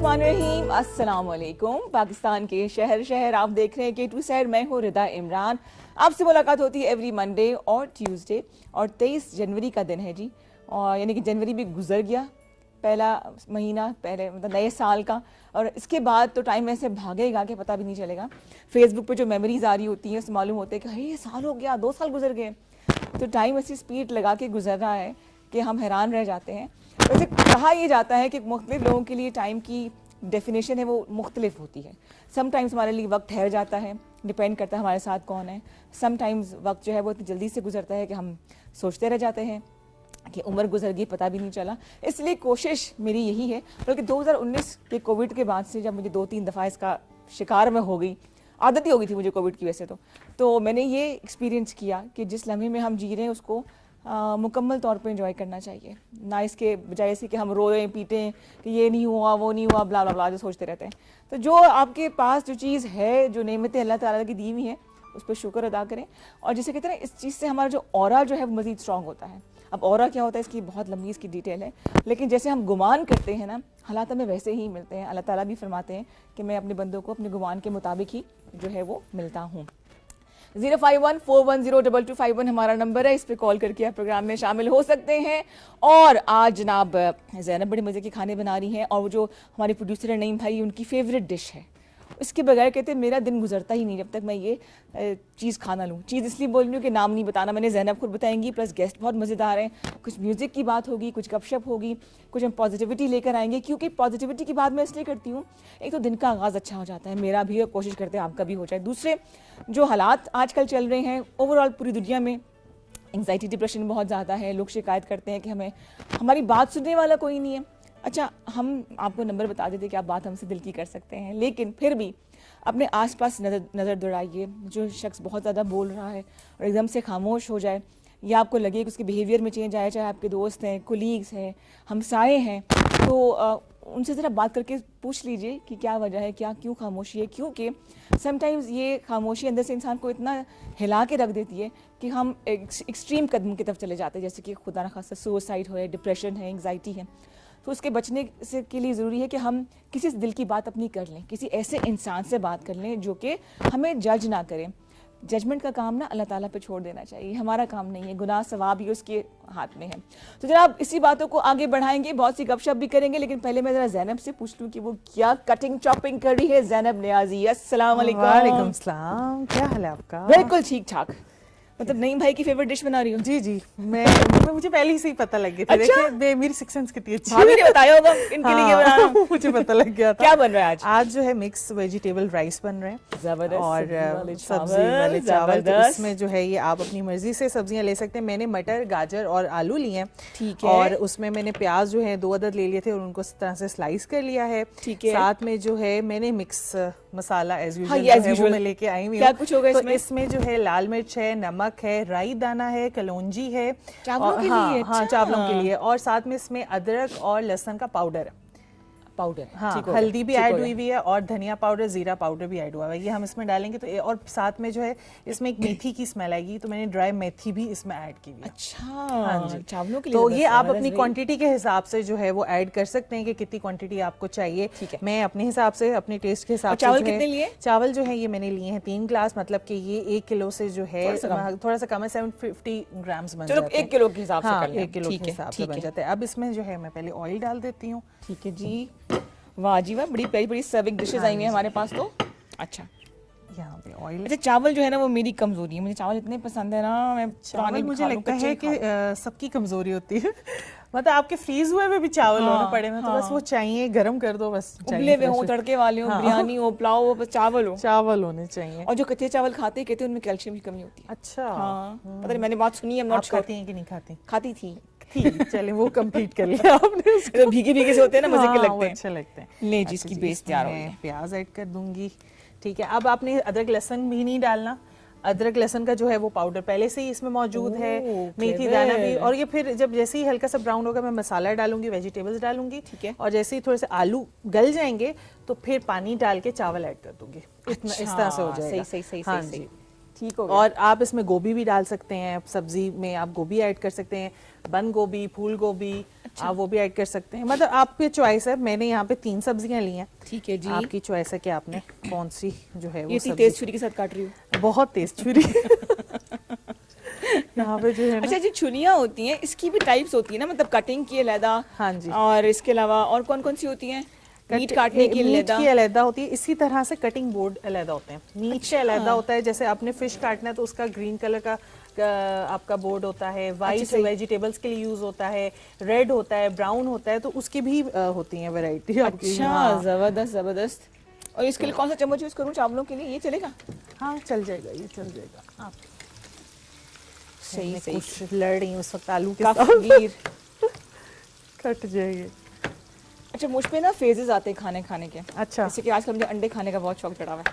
बिस्मिल्लाहिर्रहमानिर्रहीम, अस्सलाम वालेकुम। पाकिस्तान के शहर शहर आप देख रहे हैं के टू साइड। मैं हूँ रिदा इमरान। आपसे मुलाकात होती है एवरी मंडे और ट्यूसडे और 23 जनवरी का दिन है जी। और यानी कि जनवरी भी गुजर गया, पहला महीना पहले मतलब नए साल का। और इसके बाद तो टाइम ऐसे भागेगा कि पता भी नहीं चलेगा। फेसबुक पे जो मेमोरीज आ रही होती हैं उससे मालूम होता है कि ये साल हो गया, 2 साल गुजर गए। तो टाइम ऐसी स्पीड लगा के गुजर रहा है कि हम हैरान रह जाते हैं। वैसे कहा यह जाता है कि मुख्तलिफ लोगों के लिए टाइम की डेफिनेशन है वो मुख्तलिफ होती है। समटाइम्स हमारे लिए वक्त ठहर जाता है, डिपेंड करता है हमारे साथ कौन है। समटाइम्स वक्त जो है वो इतनी जल्दी से गुजरता है कि हम सोचते रह जाते हैं कि उम्र गुजर गई, पता भी नहीं चला। इसलिए कोशिश मेरी यही है, बल्कि 2019 के कोविड के बाद से जब मुझे 2-3 दफ़ा इसका शिकार में हो गई, आदत ही हो गई थी मुझे कोविड की वजह से, तो मैंने ये एक्सपीरियंस किया कि जिस लम्हे में हम जी रहे हैं उसको मुकम्मल तौर पे एंजॉय करना चाहिए, ना इसके बजाय से कि हम रोएं पीटें कि ये नहीं हुआ वो नहीं हुआ ब्ला ब्ला ब्ला जो सोचते रहते हैं। तो जो आपके पास जो चीज़ है, जो नेमतें अल्लाह ताला की दी हुई हैं, उस पर शुक्र अदा करें। और जिसे कहते हैं इस चीज़ से हमारा जो ऑरा जो है वो मज़ीद स्ट्रॉन्ग होता है। अब ऑरा क्या होता है इसकी बहुत लंबी इसकी डिटेल है, लेकिन जैसे हम गुमान करते हैं ना, हालात हमें वैसे ही मिलते हैं। अल्लाह ताला भी फरमाते हैं कि मैं अपने बंदों को अपने गुमान के मुताबिक ही जो है वो मिलता हूँ। 051-410-2251 हमारा नंबर है, इस पे कॉल करके आप प्रोग्राम में शामिल हो सकते हैं। और आज जनाब ज़ैनब बड़े मज़े के खाने बना रही हैं और वो जो हमारे प्रोड्यूसर है नईम भाई, उनकी फेवरेट डिश है। इसके बगैर कहते हैं मेरा दिन गुजरता ही नहीं जब तक मैं ये चीज़ खाना लूँ। चीज़ इसलिए बोल रही हूँ कि नाम नहीं बताना, मैंने ज़ैनब खुद बताएंगी, प्लस गेस्ट बहुत मज़ेदार हैं। कुछ म्यूज़िक की बात होगी, कुछ गपशप होगी, कुछ हम पॉजिटिविटी लेकर आएंगे। क्योंकि पॉजिटिविटी की बात मैं इसलिए करती हूँ, एक तो दिन का आगाज़ अच्छा हो जाता है, मेरा भी, और कोशिश करते हैं आपका भी हो जाए। दूसरे जो हालात आजकल चल रहे हैं ओवरऑल पूरी दुनिया में, एंग्जाइटी डिप्रेशन बहुत ज़्यादा है। लोग शिकायत करते हैं कि हमें हमारी बात सुनने वाला कोई नहीं है। अच्छा, हम आपको नंबर बता देते कि आप बात हमसे दिल की कर सकते हैं, लेकिन फिर भी अपने आसपास नज़र दौड़ाइए। जो शख्स बहुत ज़्यादा बोल रहा है और एकदम से खामोश हो जाए, या आपको लगे कि उसके बिहेवियर में चेंज आया, चाहे आपके दोस्त हैं, कोलीग्स हैं, हमसाए हैं, तो उनसे ज़रा बात करके पूछ लीजिए कि क्या वजह है, क्यों खामोशी है। क्योंकि समटाइम्स ये खामोशी अंदर से इंसान को इतना हिला के रख देती है कि हम एक्सट्रीम कदम की तरफ चले जाते हैं, जैसे कि खुदा न खास्ता सुसाइड हो, डिप्रेशन है, एंग्जाइटी है। तो उसके बचने से के लिए ज़रूरी है कि हम किसी से दिल की बात अपनी कर लें, किसी ऐसे इंसान से बात कर लें जो कि हमें जज ना करें। जजमेंट का काम ना अल्लाह ताला पे छोड़ देना चाहिए, हमारा काम नहीं है। गुनाह सवाब ही उसके हाथ में है। तो जनाब इसी बातों को आगे बढ़ाएंगे, बहुत सी गपशप भी करेंगे, लेकिन पहले मैं ज़रा ज़ैनब से पूछ लूँ कि वो क्या कटिंग चॉपिंग कर रही है। ज़ैनब नियाज़ी, अस्सलाम वालेकुम। वालेकुम सलाम, क्या हाल है आपका? बिल्कुल ठीक ठाक। मतलब नईम भाई की फेवरेट डिश बना रही हूँ। जी जी, मुझे पहले ही से ही पता लग गया था। अच्छा? देखिए मेरी सिक्स सेंस कितनी अच्छी भाभी ने बताया होगा इनके लिए बना रहा हूँ। मुझे पता लग गया था। क्या बन रहा है आज? आज जो है मिक्स वेजिटेबल राइस बन रहे हैं, जबरदस्त और सब्जी वाले चावल। तो इसमें जो है ये आप अपनी मर्जी से सब्जियां ले सकते हैं। मैंने मटर, गाजर और आलू लिए हैं, ठीक है। और उसमें मैंने प्याज जो है 2 अदद ले लिए थे और उनको इस तरह से स्लाइस कर लिया है। ठीक है। साथ में जो है मैंने मिक्स मसाला एज हाँ, यूजुअल वो मैं लेके आई हुई हूँ। क्या कुछ होगा तो इसमें? इसमें जो है लाल मिर्च है, नमक है, राई दाना है, कलौंजी है, चावलों के हाँ, लिए? हाँ, अच्छा। चावलों के लिए। और साथ में इसमें अदरक और लहसुन का पाउडर है, हाँ, हल्दी भी ऐड हुई हुई है, और धनिया पाउडर, जीरा पाउडर भी ऐड हुआ है। ये हम इसमें डालेंगे तो और साथ में जो है इसमें एक मेथी की स्मेल आएगी, तो मैंने ड्राई मेथी भी इसमें ऐड की हुई है। अच्छा, हाँ जी, चावलों के लिए। तो ये आप अपनी क्वांटिटी के हिसाब से जो है वो ऐड कर सकते हैं कि कितनी क्वांटिटी आपको चाहिए। ठीक है। मैं अपने हिसाब से, अपने टेस्ट के हिसाब से। चावल कितने लिए? चावल जो है ये मैंने लिए हैं 3 ग्लास, मतलब कि ये 1 किलो से जो है थोड़ा सा कम है, 750 ग्राम्स बन जाते हैं। 1 किलो के हिसाब से कर लें। 1 किलो के हिसाब से बन जाता है। अब इसमें जो है मैं पहले ऑयल डाल देती हूँ। ठीक है जी, वाह जी वाह, बड़ी प्यारी बड़ी सर्विंग डिशेस आई हुई हैं हमारे पास। तो अच्छा, यहाँ पे ऑयल। अच्छा, चावल जो है ना वो मेरी कमजोरी है, मुझे चावल इतने पसंद है ना, मैं चावल मुझे लगता है कि सबकी कमजोरी होती है। मतलब आपके फ्रीज हुए में भी चावल होने पड़े में, तो बस वो चाहिए, गरम कर दो बस। उबले हुए हो, तड़के वाले हो, बिरयानी हो, पुलाव हो, बस चावल हो, चावल होने चाहिए। और जो कच्चे चावल खाते कहते हैं उनमें कैल्शियम की कमी होती है। अच्छा, हाँ, पता नहीं, मैंने बात सुनी है। आप खाती हैं कि नहीं खाती? खाती थी। चले वो कंप्लीट कर लिया आपने। तो भीगे भीगे से होते हैं ना, मजे के लगते हैं, अच्छे लगते हैं। ले जी, इसकी बेस तैयार हो गई। प्याज ऐड कर दूंगी। ठीक है, अब आपने अदरक लहसुन भी नहीं डालना। अदरक लहसुन का जो है वो पाउडर पहले से ही इसमें मौजूद है, मेथी दाना भी। और ये फिर जब जैसे ही हल्का सा ब्राउन होगा मैं मसाला डालूंगी, वेजिटेबल्स डालूंगी। ठीक है, और जैसे ही थोड़े से आलू गल जाएंगे तो फिर पानी डाल के चावल ऐड कर दूंगी। इतना इस तरह से हो जाएगा। सही। हाँ जी, ठीक हो गया। और आप इसमें गोभी भी डाल सकते हैं, सब्जी में आप गोभी ऐड कर सकते हैं, बंद गोभी, फूल गोभी, आप वो भी ऐड कर सकते हैं। मतलब आपकी चॉइस है। मैंने यहाँ पे 3 सब्जियां ली हैं। ठीक है जी। आपकी चॉइस है कि आपने कौन सी जो है वो ये इतनी सब्जी। तेज छुरी के साथ काट रही हूँ। बहुत तेज छुरी। यहाँ पे जो है ना, अच्छा जी, छुरियाँ होती हैं, इसकी भी टाइप्स होती है ना, मतलब कटिंग की अलहदा, हाँ जी, और इसके अलावा और कौन कौन सी होती हैं? मीट काटने की मीट अलहदा। की अलहदा होती है। इसी तरह से कटिंग बोर्ड अलहदा होते हैं। मीट से अलहदा होता है, जैसे आपने फिश काटना है तो उसका ग्रीन कलर का आपका बोर्ड होता है, वाइट सही। वेजिटेबल्स के लिए यूज होता है, रेड होता है, ब्राउन होता है, तो उसकी भी होती है वैरायटी आपकी। अच्छा, हाँ, जबरदस्त जबरदस्त। और इसके लिए कौन सा चम्मच यूज करूँ चावलों के लिए? ये चलेगा? हाँ चल जाएगा, ये चल जाएगा। आप सही मैं सही। कुछ लड़ रही हूँ उस वक्त आलू के काफी साथ। गिर। कट जाएंगे। अच्छा, मुझ पे ना फेजेस आते हैं खाने खाने के। अच्छा, जैसे कि आजकल मुझे अंडे खाने का बहुत शौक चढ़ा हुआ है।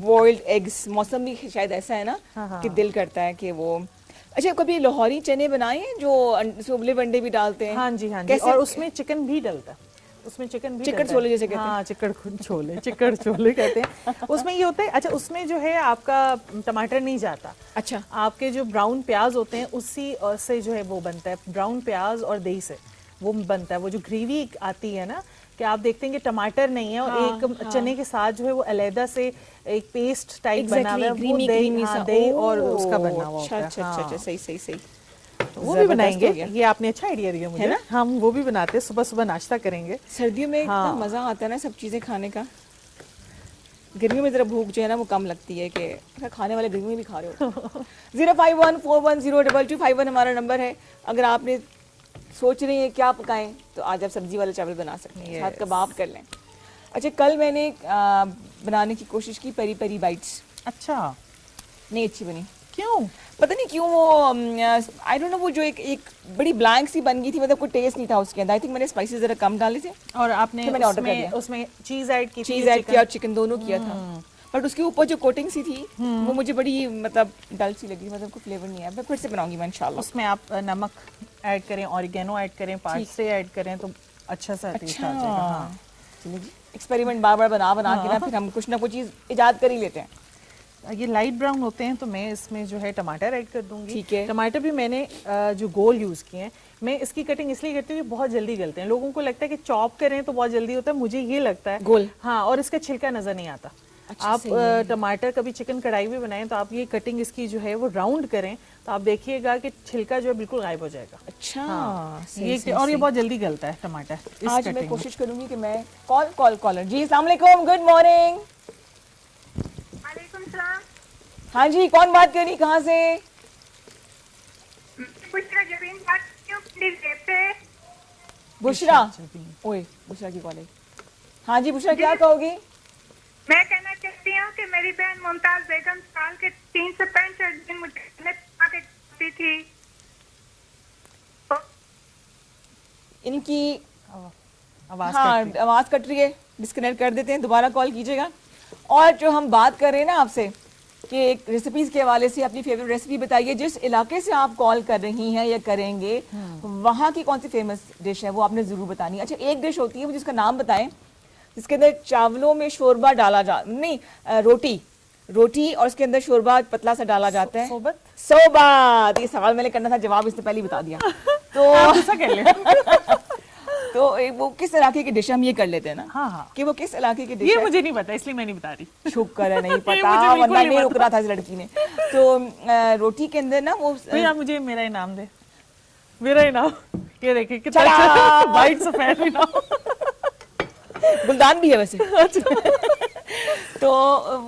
बॉइल्ड एग्स, मौसम भी शायद ऐसा है ना हाँ, कि दिल करता है कि वो। अच्छा, कभी लाहौरी चने बनाए हैं जो उबले अंडे भी डालते हैं? हाँ जी, हाँ जी। कैसे? और उसमें चिकन भी डलता है, उसमें चिकन भी चिकन डलता है। छोले जैसे कहते हैं। हाँ, चिकन छोले कहते हैं। उसमें ये होता है, अच्छा उसमें जो है आपका टमाटर नहीं जाता। अच्छा, आपके जो ब्राउन प्याज होते हैं उसी से जो है वो बनता है, ब्राउन प्याज और दही से वो बनता है। वो जो ग्रेवी आती है ना, कि आप देखते हैं कि टमाटर नहीं है और हाँ, एक चने के साथ जो है वो अलहदा से एक पेस्ट टाइप बना हुआ है, वो क्रीमी दही, क्रीमी हाँ, सा। दही और उसका बना हुआ अच्छा होता है। अच्छा हाँ। अच्छा, सही सही सही। तो वो भी जबरदस्त बनाएंगे। हो गया। ये आपने अच्छा आइडिया दिया मुझे, है ना? हम वो भी बनाते हैं, सुबह सुबह नाश्ता करेंगे। सर्दियों में इतना हाँ। मजा आता है ना सब चीजें खाने का। गर्मियों में जरा भूख जो है ना वो कम लगती है कि क्या खाने वाले गर्मी में भी खा रहे हो। 0514102251 हमारा नंबर है। अगर आपने सोच रही हैं क्या पकाएं तो आज आप सब्जी वाले चावल बना सकते हैं, साथ कबाब कर लें। अच्छा, कल मैंने बनाने की कोशिश की पेरी पेरी बाइट्स, अच्छा, नहीं अच्छी बनी। क्यों? पता नहीं क्यों, वो आई डोंट नो, वो जो एक बड़ी ब्लैंक सी बन गई थी, मतलब कोई टेस्ट नहीं था उसके अंदर। आई थिंक मैंने स्पाइसेस जरा कम डाले थे और आपने तो मैंने ऑर्डर कर उसमें दिया। उसमें चीज ऐड की थी, चीज़ ऐड किया और चिकन दोनों किया था, बट उसके ऊपर जो कोटिंग सी थी वो मुझे बड़ी मतलब डल सी लगी, मतलब कोई फ्लेवर नहीं है। मैं फिर से बनाऊंगी मैं इंशाल्लाह। उसमें आप नमक ऐड करें, ऑरिगेनो ऐड करें, पार्सले ऐड करें तो अच्छा सा टेस्ट आ जाएगा। हाँ, चलिए जी, एक्सपेरिमेंट बार बार बना के ना फिर हम कुछ ना कुछ चीज़ इजाद कर ही लेते हैं। ये लाइट ब्राउन होते हैं तो मैं इसमें जो है टमाटर ऐड कर दूंगी। ठीक है। टमाटर भी मैंने जो गोल यूज़ किए हैं। मैं इसकी कटिंग इसलिए करती हूँ कि बहुत जल्दी गलते हैं। लोगों को लगता है कि चॉप करें तो बहुत जल्दी होता है, मुझे ये लगता है गोल। हाँ, और इसका छिलका नजर नहीं आता। अच्छा, आप सही है। टमाटर कभी चिकन कढ़ाई में बनाएं तो आप ये कटिंग इसकी जो है वो राउंड करें तो आप देखिएगा कि छिलका जो है बिल्कुल गायब हो जाएगा। अच्छा, हाँ, सही, ये सही, और ये सही। बहुत जल्दी गलता है टमाटर इस आज मैं कटिंग में। कोशिश करूंगी कि मैं कॉलर जी, अस्सलाम वालेकुम, गुड मॉर्निंग। वालेकुम सलाम। हाँ जी, कौन बात कर रही, कहाँ से? बुशरा जबीन बात क्यों प्लीज से? बुशरा। ओए, बुशरा की कॉलेज। हाँ जी बुशरा, क्या कहोगी? मैं कहना चाहती हूँ कि मेरी बहन मुमताज बेगम साल के 365 दिन मुझे आके करती थी। इनकी आवाज हाँ कट आवाज़ कट रही है, डिस्कनेक्ट कर देते हैं, दोबारा कॉल कीजिएगा। और जो हम बात कर रहे हैं ना आपसे कि एक रेसिपीज़ के हवाले से अपनी फेवरेट रेसिपी बताइए, जिस इलाके से आप कॉल कर रही हैं या करेंगे वहाँ की कौन सी फेमस डिश है वो आपने ज़रूर बतानी है। अच्छा, एक डिश होती है वो जिसका नाम बताएं जिसके अंदर चावलों में शोरबा डाला नहीं रोटी और उसके अंदर शोरबा पतला सा डाला जाता है। सोबत? सोबत, ये सवाल मैंने करना था, जवाब इसने पहले ही बता दिया। तो ऐसा कर ले। तो वो किस इलाके की डिश, हम ये कर लेते हैं ना हाँ, हाँ। कि वो किस इलाके की डिश ये है। मुझे नहीं पता इसलिए मैं नहीं बता रही। शुक्र है नहीं ये पता, मुझे बिल्कुल वरना नहीं नहीं पता। रुक रहा था इस लड़की ने। तो रोटी के अंदर ना वो फिर आप मुझे मेरा इनाम दे, मेरा इनाम। ये देखिए कितना चला। अच्छा वाइट सफेद इनाम। गुलदान भी है वैसे। तो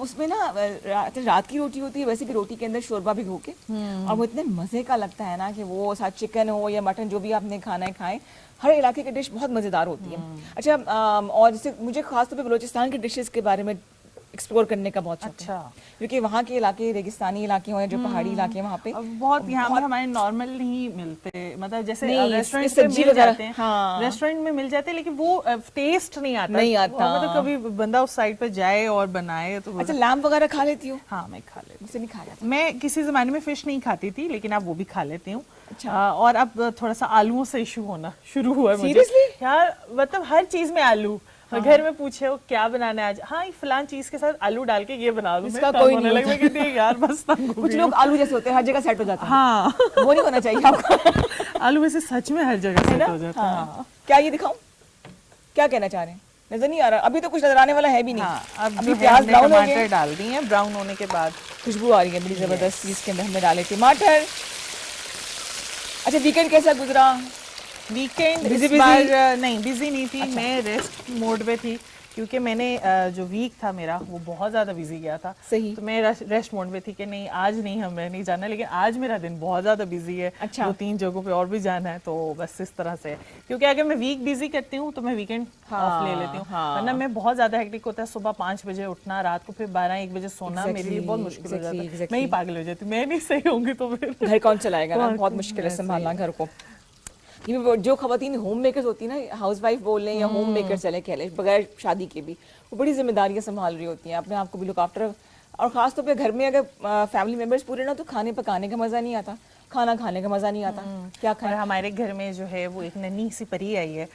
उसमें ना रात की रोटी होती है, वैसे भी रोटी के अंदर शोरबा भिगो के, और वो इतने मज़े का लगता है ना कि वो साथ चिकन हो या मटन जो भी आपने खाना है खाएं। हर इलाके की डिश बहुत मज़ेदार होती है। अच्छा, और जैसे मुझे खासतौर पे बलूचिस्तान की डिशेस के बारे में एक्सप्लोर करने का बहुत शौक है, अच्छा। क्योंकि वहाँ के इलाके रेगिस्तानी इलाके हों या जो पहाड़ी इलाके हैं वहाँ पे अब बहुत यहाँ पे हमारे नॉर्मल नहीं मिलते, मतलब जैसे नहीं, रेस्टोरेंट इसमें में सब्जी मिल वगैरह, जाते हैं। हाँ। रेस्टोरेंट में मिल जाते हैं लेकिन वो टेस्ट नहीं आता। नहीं आता। मतलब कभी बंदा उस साइड पर जाए और बनाए तो अच्छा, लैम्प वगैरह खा लेती हो? हाँ, मैं खा लेती मुझसे नहीं खा जाता। हूँ। मैं किसी जमाने में फिश नहीं खाती थी लेकिन अब वो भी खा लेती हूँ। अच्छा। और अब थोड़ा सा आलूओं से इशू होना शुरू हुआ है मुझे। Seriously? यार मतलब हर चीज में आलू, और घर में पूछे हो क्या बनाना है आज, हाँ ये फलान चीज के साथ आलू डाल के ये बना दूं, इसका कोई नहीं लग मैं कहती यार बस तंग हो कुछ गई लोग आलू जैसे होते हैं, हर जगह सेट हो जाते हैं। हाँ वो नहीं होना चाहिए आपको। आलू वैसे सच में हर जगह है सेट ना? हो जाता है। हाँ। क्या ये दिखाऊं, क्या कहना चाह रहे हैं? नजर नहीं आ रहा, अभी तो कुछ नजर आने वाला है भी नहीं। हाँ, अब अभी जो है प्याज हमने ब्राउन हो टमाटर गए, डाल दिए हैं, ब्राउन होने के बाद खुशबू आ रही है बड़ी जबरदस्त चीज के अंदर हमने डाले टमाटर। अच्छा वीकेंड कैसा गुजरा? वीकेंड Busy, इस busy? बार नहीं बिजी नहीं थी। अच्छा। मैं रेस्ट मोड पे थी क्योंकि मैंने जो वीक था मेरा वो बहुत ज़्यादा बिजी गया था। सही। तो मैं रेस्ट मोड में थी कि नहीं आज नहीं हमें नहीं जाना, लेकिन आज मेरा दिन बहुत ज़्यादा बिजी है। अच्छा। 2-3 जगहों पे और भी जाना है, तो बस इस तरह से। क्योंकि अगर मैं वीक बिजी करती हूँ तो मैं वीकेंड ऑफ ले लेती हूँ, हाँ। वरना मैं बहुत ज़्यादा हेक्टिक होता है। सुबह 5 बजे उठना, रात को फिर 12-1 बजे सोना, मेरे लिए बहुत मुश्किल हो जाता है। exactly. मैं ही पागल हो जाती, मैं नहीं सही होंगी तो फिर घर कौन चलाएगा ना, कौन- बहुत मुश्किल है ऐसे ही संभालना घर को। ये भी जो खवातीन होम मेकर्स होती है ना, हाउस वाइफ बोल लें या होम मेकर चले कह लें, बगैर शादी के भी वो बड़ी जिम्मेदारियां संभाल रही होती हैं, अपने आप को भी लुक आफ्टर। और खास तौर पे घर में अगर फैमिली मेंबर्स पूरे ना, तो खाने पकाने का मजा नहीं आता, खाना खाने का मजा नहीं आता। क्या और खाएं? हमारे घर में जो है वो एक नन्ही सी परी आई है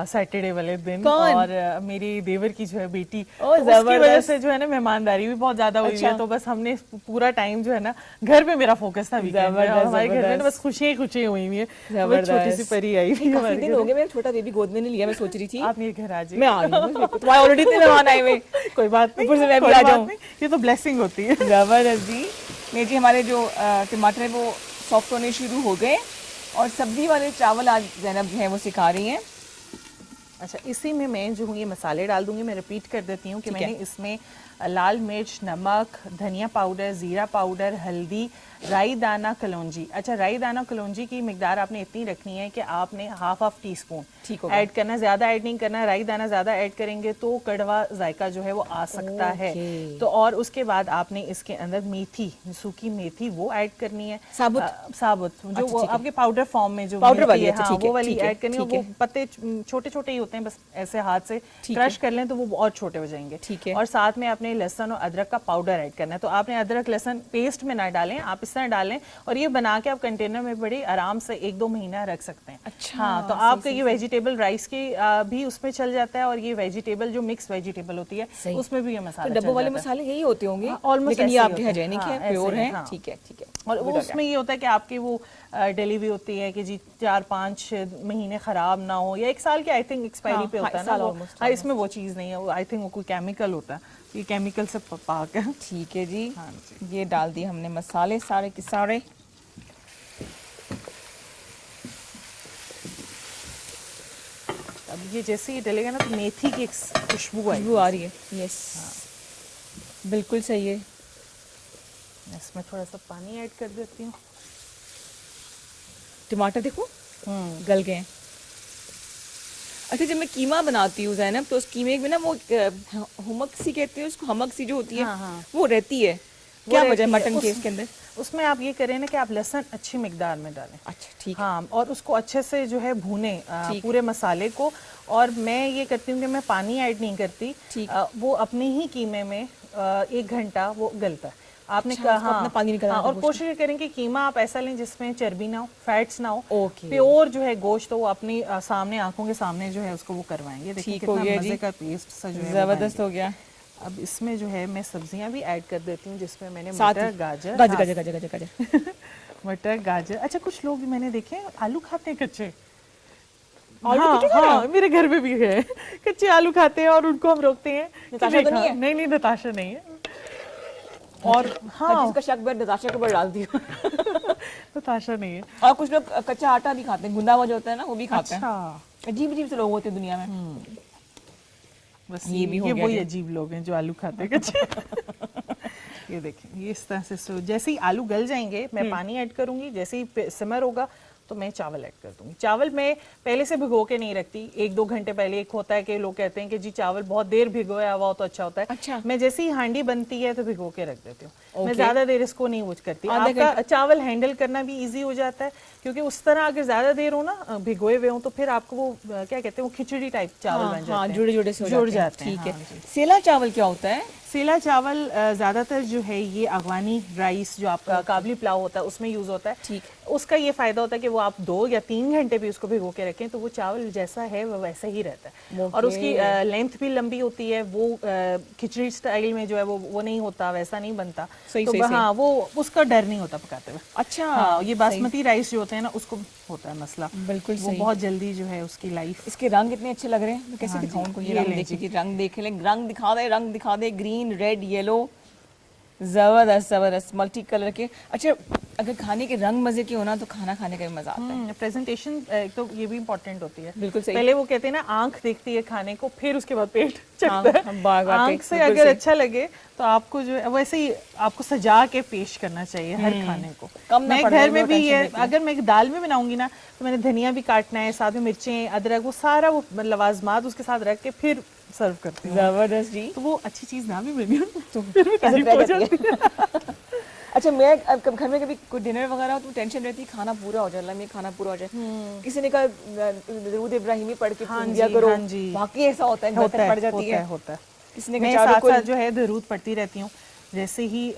सैटरडे वाले दिन। कौन? और मेरी देवर की जो है बेटी, ओह, तो उसकी वजह जबरदस्त। से जो है ना मेहमानदारी भी बहुत ज्यादा हुई अच्छा। है। तो बस हमने पूरा टाइम जो है ना घर पे मेरा फोकस था वीकेंड पे, और हमारे घर में ना जबरदस्त। बस खुशियां ही खुशियां हुई हुई है। वो एक जबरदस्त। छोटी सी परी आई हुई है काफी हमारे दिन घर हो में। गए मेरा छोटा बेबी गोद में नहीं लिया, मैं सोच रही थी आप मेरे घर आ जाइए। मैं आ रही हूँ, तुम्हारे ऑलरेडी इतने मेहमान आए हुए। कोई बात नहीं, ऊपर से मैं भी कोई आ बात जाऊं। नहीं, ये तो ब्लेसिंग होती है। जबरदस्त जी। नहीं जी, हमारे जो टमाटर है वो सॉफ्ट होने शुरू हो गए, और सब्जी वाले चावल आज जैनब जो है वो सिखा रही हैं। अच्छा, इसी में मैं जो हूँ ये मसाले डाल दूंगी। मैं रिपीट कर देती हूँ कि ठीक है। मैंने इसमें लाल मिर्च, नमक, धनिया पाउडर, ज़ीरा पाउडर, हल्दी, राई दाना, कलौंजी। अच्छा, राई दाना कलौंजी की मिकदार आपने इतनी रखनी है कि आपने हाफ टीस्पून ठीक होगा। ऐड करना, ज़्यादा ऐड नहीं करना। राई दाना ज़्यादा ऐड करेंगे तो कड़वा जायका जो है वो आ सकता है। ओके। तो और उसके बाद आपने इसके अंदर मेथी, सूखी मेथी वो ऐड करनी है। साबुत? साबुत जो अच्छा, वो ठीक है। आपके पाउडर फॉर्म में जो पाउडर मिलती वाली, है, अच्छा, हाँ, ठीक है, वो वाली ठीक है, ऐड करनी है। ठीक वो है। पत्ते छोटे छोटे ही होते हैं, बस ऐसे हाथ से ठीक क्रश है। कर लें तो वो और छोटे हो जाएंगे। ठीक है। और साथ में आपने लहसुन और अदरक का पाउडर ऐड करना है। तो आपने अदरक लहसुन पेस्ट में ना डालें, आप इस तरह डालें, और ये बना के आप कंटेनर में बड़े आराम से 1-2 महीना रख सकते हैं। अच्छा, हाँ, तो सही, आपका सही, ये वेजिटेबल राइस की भी उसमें चल जाता है, और ये वेजिटेबल जो मिक्स वेजिटेबल होती है सही। उसमें भी ये तो मसाला डब्बों चल वाले जाता है। मसाले यही होते होंगे, हाँ, almost लेकिन ये ऐसे ही आपके होते हैं। हाइजेनिक हाँ, है, ऐसे प्योर ही, है। हाँ। ठीक है, ठीक है। और वो Good हो उसमें ये होता है कि आपकी वो डिलीवरी होती है कि जी 4-5 महीने खराब ना हो, या 1 साल की आई थिंक एक्सपायरी हाँ, पे हाँ, होता है साल ना वो। almost, हाँ, इसमें वो चीज़ नहीं है, वो आई थिंक वो कोई केमिकल होता है, ये केमिकल से पाक है। गया। ठीक है जी, हाँ ये डाल दिए हमने मसाले सारे के सारे। अब ये जैसे ही डलेगा ना तो मेथी की एक खुशबू आएगी। खुशबू आ रही है, यस, बिल्कुल सही है। इसमें थोड़ा सा पानी ऐड कर देती हूँ। टमाटर देखो गल गए हैं। अच्छा, जब मैं कीमा बनाती हूँ ज़ैनब, तो उस कीमे में ना वो हमक सी कहते हैं उसको, हमक सी जो होती है, हाँ, हाँ। वो रहती है। क्या वो वजह है रहती है। मटन के उस- इसके अंदर? उसमें आप ये करें ना कि आप लहसुन अच्छी मिकदार में डालें। अच्छा, ठीक है। हाँ, और उसको अच्छे से जो है भूने ठीक। पूरे मसाले को। और मैं ये करती हूँ कि मैं पानी ऐड नहीं करती। ठीक। वो अपने ही कीमे में 1 घंटा वो गलता है। आपने अच्छा, उसको अपना पानी निकालना हाँ, है और गोश्त में। कोशिश करें कि कीमा आप ऐसा लें जिसमें चर्बी ना हो, फैट्स ना हो। ओके। प्योर जो है गोश्त, तो वो अपनी सामने आंखों के सामने जो है उसको वो करवाएंगे। देखिए ठीक हो कितना गया मजे जी। का पेस्ट सा जो है वो जबरदस्त बन हो गया। गया। अब इसमें जो है मैं सब्जियां भी ऐड कर देती हूँ, जिसमें मैंने साथ मटर, ही गाजर, गाजर हाँ, गाजर गाजर गाजर गाजर। मटर, गाजर। अच्छा, कुछ लोग मैंने देखे हैं, आलू खाते हैं कच्चे। आलू हाँ, कच्चे खा रहे हैं? हाँ, मेरे घर में भी है, कच्चे आलू खाते हैं, और उनको हम रोकते हैं कि नताशा तो देखा- नहीं है? नहीं नहीं, नताशा नहीं है। और हाँ, जिसका शक बैठ नताशा के ऊपर डाल दिया। नताशा नहीं है। और कुछ लोग कच्चा आटा भी खाते हैं, गुंदा हुआ जो होता है ना, वो भी खाते हैं। अच्छा, अजीब अजीब से लोग होते हैं दुनिया में। बस ये भी हो ये गया वही जी। अजीब लोग हैं जो आलू खाते हैं कच्चे। ये देखें, ये इस तरह से जैसे ही आलू गल जाएंगे मैं पानी ऐड करूंगी। जैसे ही सिमर होगा तो मैं चावल ऐड कर दूंगी। चावल मैं पहले से भिगो के नहीं रखती, 1-2 घंटे पहले। एक होता है कि लोग कहते हैं कि जी चावल बहुत देर भिगोया हुआ हो तो अच्छा होता है। अच्छा। मैं जैसे ही हांडी बनती है तो भिगो के रख देती हूँ। मैं ओके। ज्यादा देर इसको नहीं यूज करती। आधे आपका चावल हैंडल करना भी इजी हो जाता है, क्योंकि उस तरह अगर ज्यादा देर हो ना भिगोए हुए हो तो फिर आपको वो क्या कहते हैं, वो खिचड़ी टाइप चावल बन जाते हैं, जुड़े जुड़े से हो जुड़ जाते हैं। जाते हैं। ठीक हाँ जी। है। सेला चावल क्या होता है? सेला चावल ज़्यादातर जो है ये अफगानी राइस जो आपका काबली पुलाव होता है उसमें यूज़ होता है। ठीक। उसका ये फ़ायदा होता है कि वो आप 2 या 3 घंटे भी उसको भिगो के रखें तो वो चावल जैसा है वो वैसा ही रहता है। और उसकी लेंथ भी लंबी होती है, वो खिचड़ी स्टाइल में जो है वो नहीं होता, वैसा नहीं बनता। सही, तो सही, हाँ, वो उसका डर नहीं होता पकाते हुए। अच्छा, हाँ, ये बासमती राइस जो होते हैं ना उसको होता है मसला। बिल्कुल वो सही। बहुत जल्दी जो है उसकी लाइफ। इसके रंग इतने अच्छे लग रहे हैं, मैं कैसे हाँ जी, दिखाऊं उनको? ये ये रंग लें देखिए जी। कि रंग देख लें, रंग दिखा दे, ग्रीन, रेड, येलो, जबरदस्त जबरदस्त मल्टी कलर के। अच्छा, अगर खाने के रंग मजे के होना तो खाना खाने का भी मजा आता है। प्रेजेंटेशन तो ये भी इम्पोर्टेंट होती है। बिल्कुल सही। पहले वो कहते हैं ना आंख देखती है खाने को, फिर उसके बाद पेट हाँ, चखता है। वाकई, आंख से बिल्कुल अगर सही। अच्छा लगे तो आपको जो है वैसे ही आपको सजा के पेश करना चाहिए हर खाने को। कम ना मैं पड़े, घर वो में भी टेंशन ये रहती है। अगर मैं दाल में बनाऊंगी ना तो मैंने धनिया भी काटना है, साथ में मिर्चें, अदरक, वो सारा वो लवाजमात उसके साथ रख के फिर सर्व करती हूँ। जबरदस्त जी। तो वो अच्छी चीज ना भी मिली तो फिर भी तारीफ हो जाती है। अच्छा, मैं अब घर में कभी कोई डिनर वगैरह हो तो टेंशन रहती है खाना पूरा हो जाए, लम्बी खाना पूरा हो जाए। किसी ने कहा दरूद इब्राहिमी पढ़ के हाँ दिया जी, करो, हाँ जी। वाकई ऐसा होता है, बरकत पड़ जाती है। होता है। किसी ने मैं कहा साथ चारों साथ जो है दरूद पढ़ती रहती हूँ, जैसे ही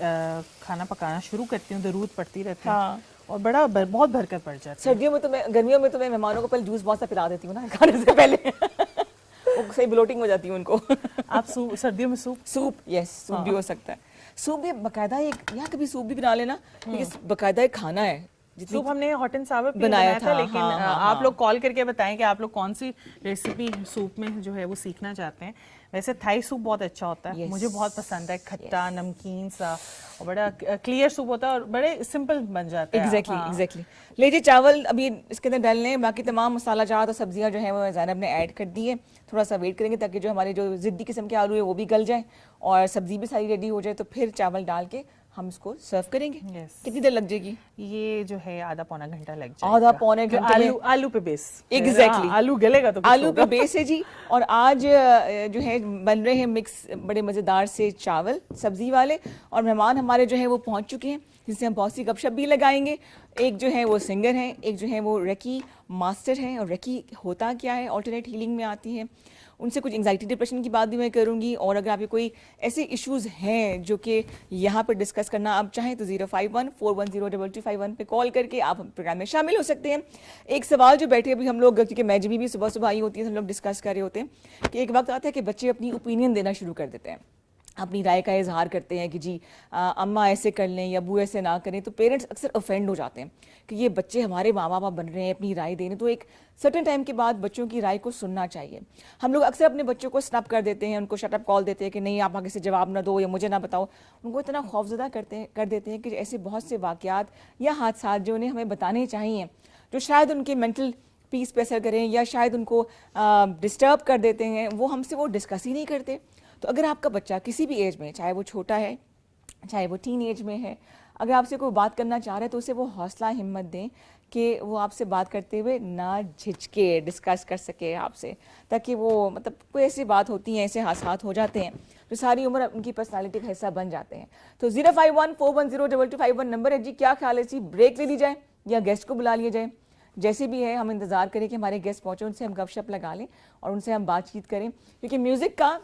खाना पकाना शुरू करती हूँ दरूद पढ़ती रहती हूँ। हाँ। और बहुत बरकत पड़ जाती है। सर्दियों में तो मैं, गर्मियों में तो मैं मेहमानों को पहले जूस बहुत सा पिला देती हूँ ना खाने से पहले वो सही ब्लोटिंग हो जाती है उनको। आप सर्दियों में सूप यस, सूप भी हो सकता है। सूप भी बकायदा एक, यहाँ कभी सूप भी बना लेना, लेकिन बकायदा एक खाना है। सूप हमने हॉट एंड सावर पे बनाया बनाया था, था, लेकिन हाँ, आप लोग कॉल करके बताएं कि आप लोग कौन सी रेसिपी सूप में जो है वो सीखना चाहते हैं। वैसे थाई सूप बहुत अच्छा होता है, Yes. मुझे बहुत पसंद है, खट्टा नमकीन सा और बड़ा क्लियर सूप होता है और बड़े सिंपल बन जाता है। एग्जैक्टली। लीजिए चावल अभी इसके अंदर डालने हैं, बाकी तमाम मसाला जात और सब्जियां जो है वो ज़ैनब ने ऐड कर दी है। थोड़ा सा वेट करेंगे ताकि जो हमारे जो ज़िद्दी किस्म के आलू है वो भी गल जाए और सब्जी भी सारी रेडी हो जाए, तो फिर चावल डाल के हम इसको सर्व करेंगे। Yes. कितनी देर लग जाएगी? ये जो है आधा पौना घंटा लग जाएगा। आधा पौने घंटे में आलू पे बेस। Exactly. आलू गलेगा तो कुछ आलू होगा। के बेस है जी। और आज जो है बन रहे हैं मिक्स बड़े मज़ेदार से चावल सब्जी वाले, और मेहमान हमारे जो है वो पहुंच चुके हैं जिनसे हम बहुत सी गपशप भी लगाएंगे। एक जो है वो सिंगर हैं, एक जो है वो रेकी मास्टर हैं, और रेकी होता क्या है, ऑल्टरनेट हीलिंग में आती है। उनसे कुछ एंजाइटी डिप्रेशन की बात भी मैं करूंगी, और अगर आपके कोई ऐसे इश्यूज़ हैं जो कि यहाँ पर डिस्कस करना आप चाहें तो 051-410-2251 पे कॉल करके आप प्रोग्राम में शामिल हो सकते हैं। एक सवाल जो बैठे अभी हम लोग, क्योंकि मैजबी भी सुबह सुबह आई होती है, हम लोग डिस्कस कर रहे होते हैं कि एक वक्त आता है कि बच्चे अपनी ओपिनियन देना शुरू कर देते हैं, अपनी राय का इजहार करते हैं कि जी अम्मा ऐसे कर लें या अबू ऐसे ना करें, तो पेरेंट्स अक्सर ऑफेंड हो जाते हैं कि ये बच्चे हमारे माँ बाप बन रहे हैं, अपनी राय दे रहे हैं। तो एक सर्टेन टाइम के बाद बच्चों की राय को सुनना चाहिए। हम लोग अक्सर अपने बच्चों को स्नैप कर देते हैं, उनको शटअप कॉल देते हैं कि नहीं आप आगे से जवाब ना दो या मुझे ना बताओ। उनको इतना खौफजदा कर देते हैं कि ऐसे बहुत से वाक़यात या हादसात जो उन्हें हमें बताने चाहिए, जो शायद उनके मेंटल पीस पे असर करें या शायद उनको डिस्टर्ब कर देते हैं, वो हमसे वो डिस्कस ही नहीं करते। तो अगर आपका बच्चा किसी भी एज में, चाहे वो छोटा है चाहे वो टीन एज में है, अगर आपसे कोई बात करना चाह रहा है तो उसे वो हौसला हिम्मत दें कि वो आपसे बात करते हुए ना झिझके डिस्कस कर सके आपसे, ताकि वो मतलब कोई ऐसी बात होती है, ऐसे हादसात हो जाते हैं जो सारी उम्र उनकी पर्सनालिटी का हिस्सा बन जाते हैं। तो 051-410-2251 नंबर है जी। क्या ख्याल है जी, ब्रेक ले ली जाए या गेस्ट को बुला लिया जाए? जैसे भी है हम इंतज़ार करें कि हमारे गेस्ट पहुँचे, उनसे हम गपशप लगा लें और उनसे हम बातचीत करें, क्योंकि म्यूज़िक का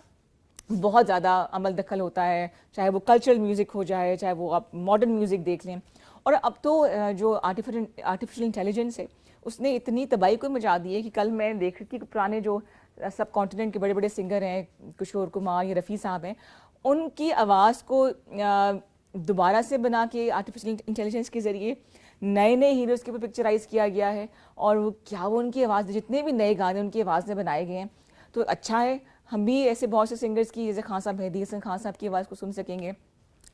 बहुत ज़्यादा अमल दखल होता है, चाहे वो कल्चरल म्यूज़िक हो जाए, चाहे वो आप मॉडर्न म्यूज़िक देख लें। और अब तो जो आर्टिफिशियल इंटेलिजेंस है उसने इतनी तबाही को मचा दी है कि कल मैं देख रही थी कि पुराने जो सब कॉन्टिनेंट के बड़े बड़े सिंगर हैं, किशोर कुमार या रफ़ी साहब हैं, उनकी आवाज़ को दोबारा से बना के आर्टिफिशियल इंटेलिजेंस के ज़रिए नए नए हीरोज़ के ऊपर पिक्चराइज़ किया गया है। और वो उनकी आवाज़, जितने भी नए गाने उनकी आवाज़ में बनाए गए हैं, तो अच्छा है हम भी ऐसे बहुत से सिंगर्स की, जैसे खान साहब, मेहदी हसन खान साहब की आवाज़ को सुन सकेंगे।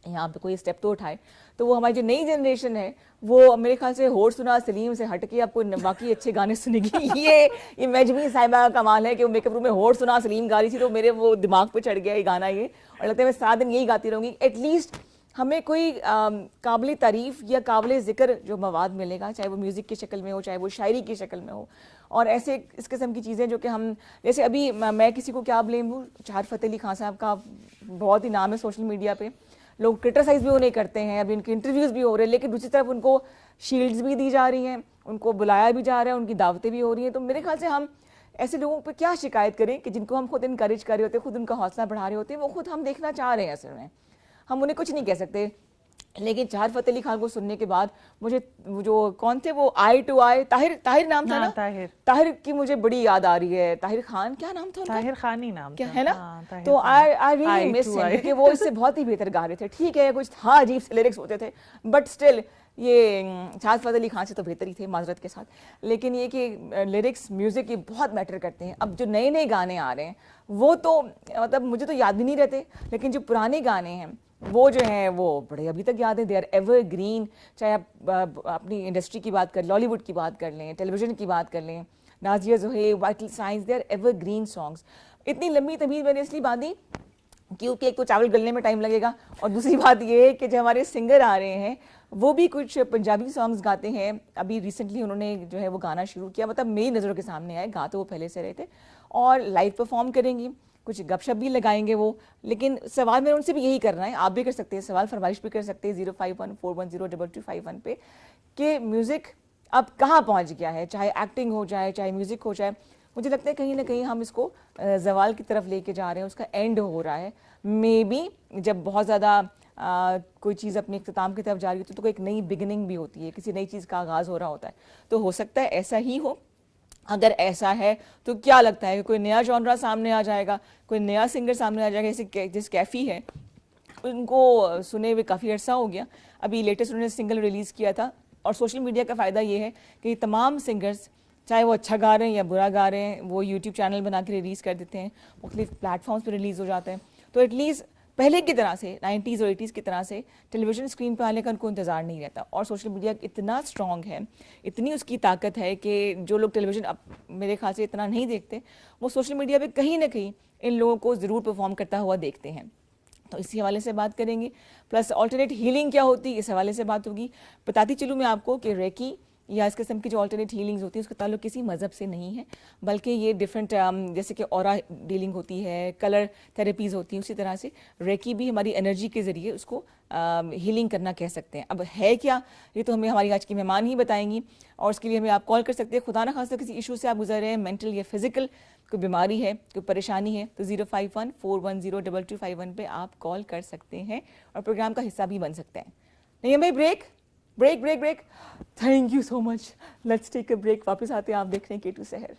यहाँ पे कोई स्टेप तो उठाए तो वो हमारी जो नई जनरेशन है वो मेरे ख्याल से होर सुना सलीम से हट के आपको बाकी अच्छे गाने सुनेगी। ये मैजमी साहिबा का कमाल है कि वो मेकअप रूम में होर सुना सलीम गा रही थी तो मेरे वो दिमाग पे चढ़ गया ये गाना, ये, और लगता है मैं सारा दिन यही गाती रहूँगी। एटलीस्ट हमें कोई काबिल तारीफ़ या काबिल ज़िक्र जो मवाद मिलेगा, चाहे वो म्यूज़िक की शक्ल में हो, चाहे वो शायरी की शक्ल में हो, और ऐसे इस किस्म की चीज़ें जो कि हम, जैसे अभी मैं किसी को क्या ब्लेम दूँ, चार फतेह अली खान साहब का बहुत ही नाम है सोशल मीडिया पे, लोग क्रिटिसाइज़ भी उन्हें करते हैं, अभी उनके इंटरव्यूज़ भी हो रहे हैं, लेकिन दूसरी तरफ उनको शील्ड्स भी दी जा रही हैं, उनको बुलाया भी जा रहा है, उनकी दावतें भी हो रही हैं। तो मेरे ख्याल से हम ऐसे लोगों पे क्या शिकायत करें कि जिनको हम खुद इनकरेज कर रहे होते हैं, खुद उनका हौसला बढ़ा रहे होते हैं, वो खुद हम देखना चाह रहे हैं असल में, हम उन्हें कुछ नहीं कह सकते। लेकिन चार फतेह अली खान को सुनने के बाद मुझे वो जो कौन थे वो आई टू आई, ताहिर नाम था ना, ताहिर की मुझे बड़ी याद आ रही है। ताहिर खान क्या नाम था उनका? ताहिर खान ही नाम क्या था, है ना। हाँ, तो आई रियली मिस हिम, क्योंकि वो इससे बहुत ही बेहतर गा रहे थे। ठीक है कुछ था अजीब से लिरिक्स होते थे, बट स्टिल ये चार फतेह अली खान से तो बेहतर ही थे माजरत के साथ। लेकिन ये कि लिरिक्स म्यूजिक ये बहुत मैटर करते हैं। अब जो नए नए गाने आ रहे हैं वो तो मतलब मुझे तो याद भी नहीं रहते, लेकिन जो पुराने गाने हैं वो जो हैं वो बड़े अभी तक याद है, दे आर एवर ग्रीन। चाहे आप अपनी इंडस्ट्री की बात कर, लॉलीवुड की बात कर लें, टेलीविजन की बात कर लें, Nazia Zoheb, Vital Signs, they are ever green songs. इतनी लंबी तमीज़ मैंने इसलिए बांधी क्योंकि एक तो चावल गलने में टाइम लगेगा, और दूसरी बात ये है कि जो हमारे सिंगर आ रहे हैं वो भी कुछ पंजाबी सॉन्ग्स गाते हैं। अभी रिसेंटली उन्होंने जो है वो गाना शुरू किया, मतलब मेरी नज़रों के सामने आए, गा तो वो पहले से रहे थे, और लाइव परफॉर्म करेंगी, कुछ गपशप भी लगाएंगे वो। लेकिन सवाल मेरा उनसे भी यही करना है, आप भी कर सकते हैं सवाल, फरमाइश भी कर सकते हैं 05141022255 पे, कि म्यूज़िक अब कहाँ पहुँच गया है, चाहे एक्टिंग हो जाए, चाहे म्यूज़िक हो जाए। मुझे लगता है कहीं ना कहीं हम इसको जवाल की तरफ लेके जा रहे हैं, उसका एंड हो रहा है। मे बी जब बहुत ज़्यादा कोई चीज़ अपने इख्तिताम की तरफ जा रही होती है तो कोई एक नई बिगिनिंग भी होती है, किसी नई चीज़ का आगाज़ हो रहा होता है। तो हो सकता है ऐसा ही हो। अगर ऐसा है तो क्या लगता है कि कोई नया जॉनरा सामने आ जाएगा, कोई नया सिंगर सामने आ जाएगा। जैसे जिस कैफ़ी है उनको सुने हुए काफ़ी अर्सा हो गया, अभी लेटेस्ट उन्होंने सिंगल रिलीज़ किया था। और सोशल मीडिया का फ़ायदा ये है कि तमाम सिंगर्स चाहे वो अच्छा गा रहे हैं या बुरा गा रहे हैं, वो यूट्यूब चैनल बना के रिलीज़ कर देते हैं, मुख्तलिफ प्लेटफॉर्म्स पर रिलीज़ हो जाते हैं। तो एटलीस्ट पहले की तरह से 90s और 80s की तरह से टेलीविज़न स्क्रीन पर आने का उनको इंतज़ार नहीं रहता। और सोशल मीडिया इतना स्ट्रॉन्ग है, इतनी उसकी ताकत है कि जो लोग टेलीविज़न अब मेरे ख्याल से इतना नहीं देखते, वो सोशल मीडिया पे कहीं ना कहीं इन लोगों को ज़रूर परफॉर्म करता हुआ देखते हैं। तो इसी हवाले से बात करेंगे। प्लस अल्टरनेट हीलिंग क्या होती है, इस हवाले से बात होगी। बताती चलूँ मैं आपको कि रेकी या इस किस्म की जो अल्टरनेट हीलिंग्स होती है उसका ताल्लुक किसी मज़हब से नहीं है, बल्कि ये डिफरेंट जैसे कि ऑरा डीलिंग होती है, कलर थेरेपीज़ होती हैं, उसी तरह से रेकी भी हमारी एनर्जी के ज़रिए उसको हीलिंग करना कह सकते हैं। अब है क्या, ये तो हमें हमारी आज की मेहमान ही बताएंगी, और उसके लिए हमें आप कॉल कर सकते हैं। खुदा न खास्ता किसी इशू से आप गुजर रहे हैं, मेंटल या फिजिकल, कोई बीमारी है, कोई परेशानी है, तो 05141022251 पे आप कॉल कर सकते हैं और प्रोग्राम का हिस्सा भी बन सकते हैं। नहीं भाई, break break break break, thank you so much, let's take a break. वापस आते हैं, आप देख रहे हैं K2 सहर।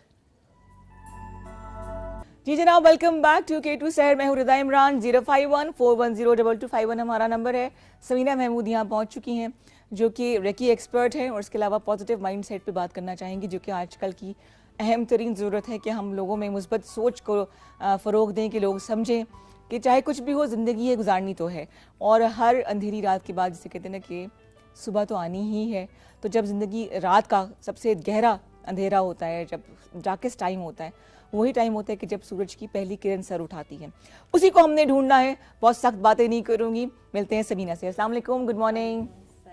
जी जनाब, वेलकम बैक टू K2 सहर। मैं हूँ रिदा इमरान। 05141022251 हमारा नंबर है। समीना महमूद यहाँ पहुँच चुकी हैं, जो कि रेकी एक्सपर्ट हैं, और इसके अलावा पॉजिटिव माइंड सेट पर बात करना चाहेंगी, जो कि आजकल की अहम तरीन ज़रूरत है कि हम लोगों में मुस्बत सोच को फ़रोग दें, कि लोग समझें कि चाहे कुछ भी हो, ज़िंदगी है, गुजारनी तो है। और हर अंधेरी रात के बाद, जिसे कहते हैं ना कि सुबह तो आनी ही है, तो जब ज़िंदगी रात का सबसे गहरा अंधेरा होता है, जब डार्केस्ट टाइम होता है, वही टाइम होता है कि जब सूरज की पहली किरण सर उठाती है। उसी को हमने ढूंढना है। बहुत सख्त बातें नहीं करूँगी, मिलते हैं समीना से। अस्सलाम वालेकुम, गुड मॉर्निंग।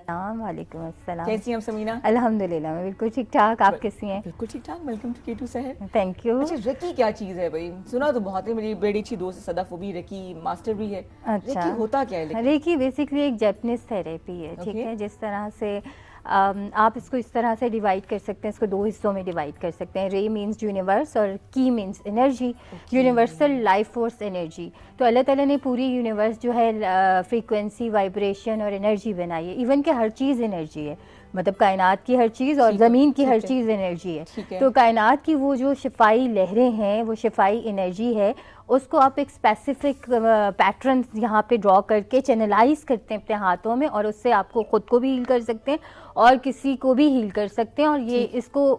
वालेकुम अस्सलाम। कैसी हैं समीना? अल्हम्दुलिल्लाह, मैं बिल्कुल ठीक ठाक। आप कैसी हैं? बिल्कुल ठीक ठाक। वेलकम टू K2 सहर। Thank you. अच्छा, रेकी क्या चीज़ है भाई? सुना तो बहुत है, मेरी बड़ी अच्छी दोस्त सदफ, वो भी रेकी मास्टर भी है। अच्छा, रेकी होता क्या है? रेकी बेसिकली एक जैपनीज थेरेपी है, ठीक है। जिस तरह से आप इसको इस तरह से डिवाइड कर सकते हैं, इसको दो हिस्सों में डिवाइड कर सकते हैं। रे मींस यूनिवर्स और की means energy, universal life force energy. तो अल्लाह ताला ने पूरी यूनिवर्स जो है फ्रीक्वेंसी, वाइब्रेशन और एनर्जी बनाई है। इवन कि हर चीज़ एनर्जी है, मतलब कायनात की हर चीज़ और ज़मीन की हर चीज़ एनर्जी है। तो कायनात की वो जो शिफाई लहरें हैं, वो शिफाई एनर्जी है, उसको आप एक स्पेसिफिक पैटर्न यहाँ पे ड्रॉ करके चैनलाइज करते हैं अपने हाथों में, और उससे आपको ख़ुद को भी हील कर सकते हैं और किसी को भी हील कर सकते हैं। और ये इसको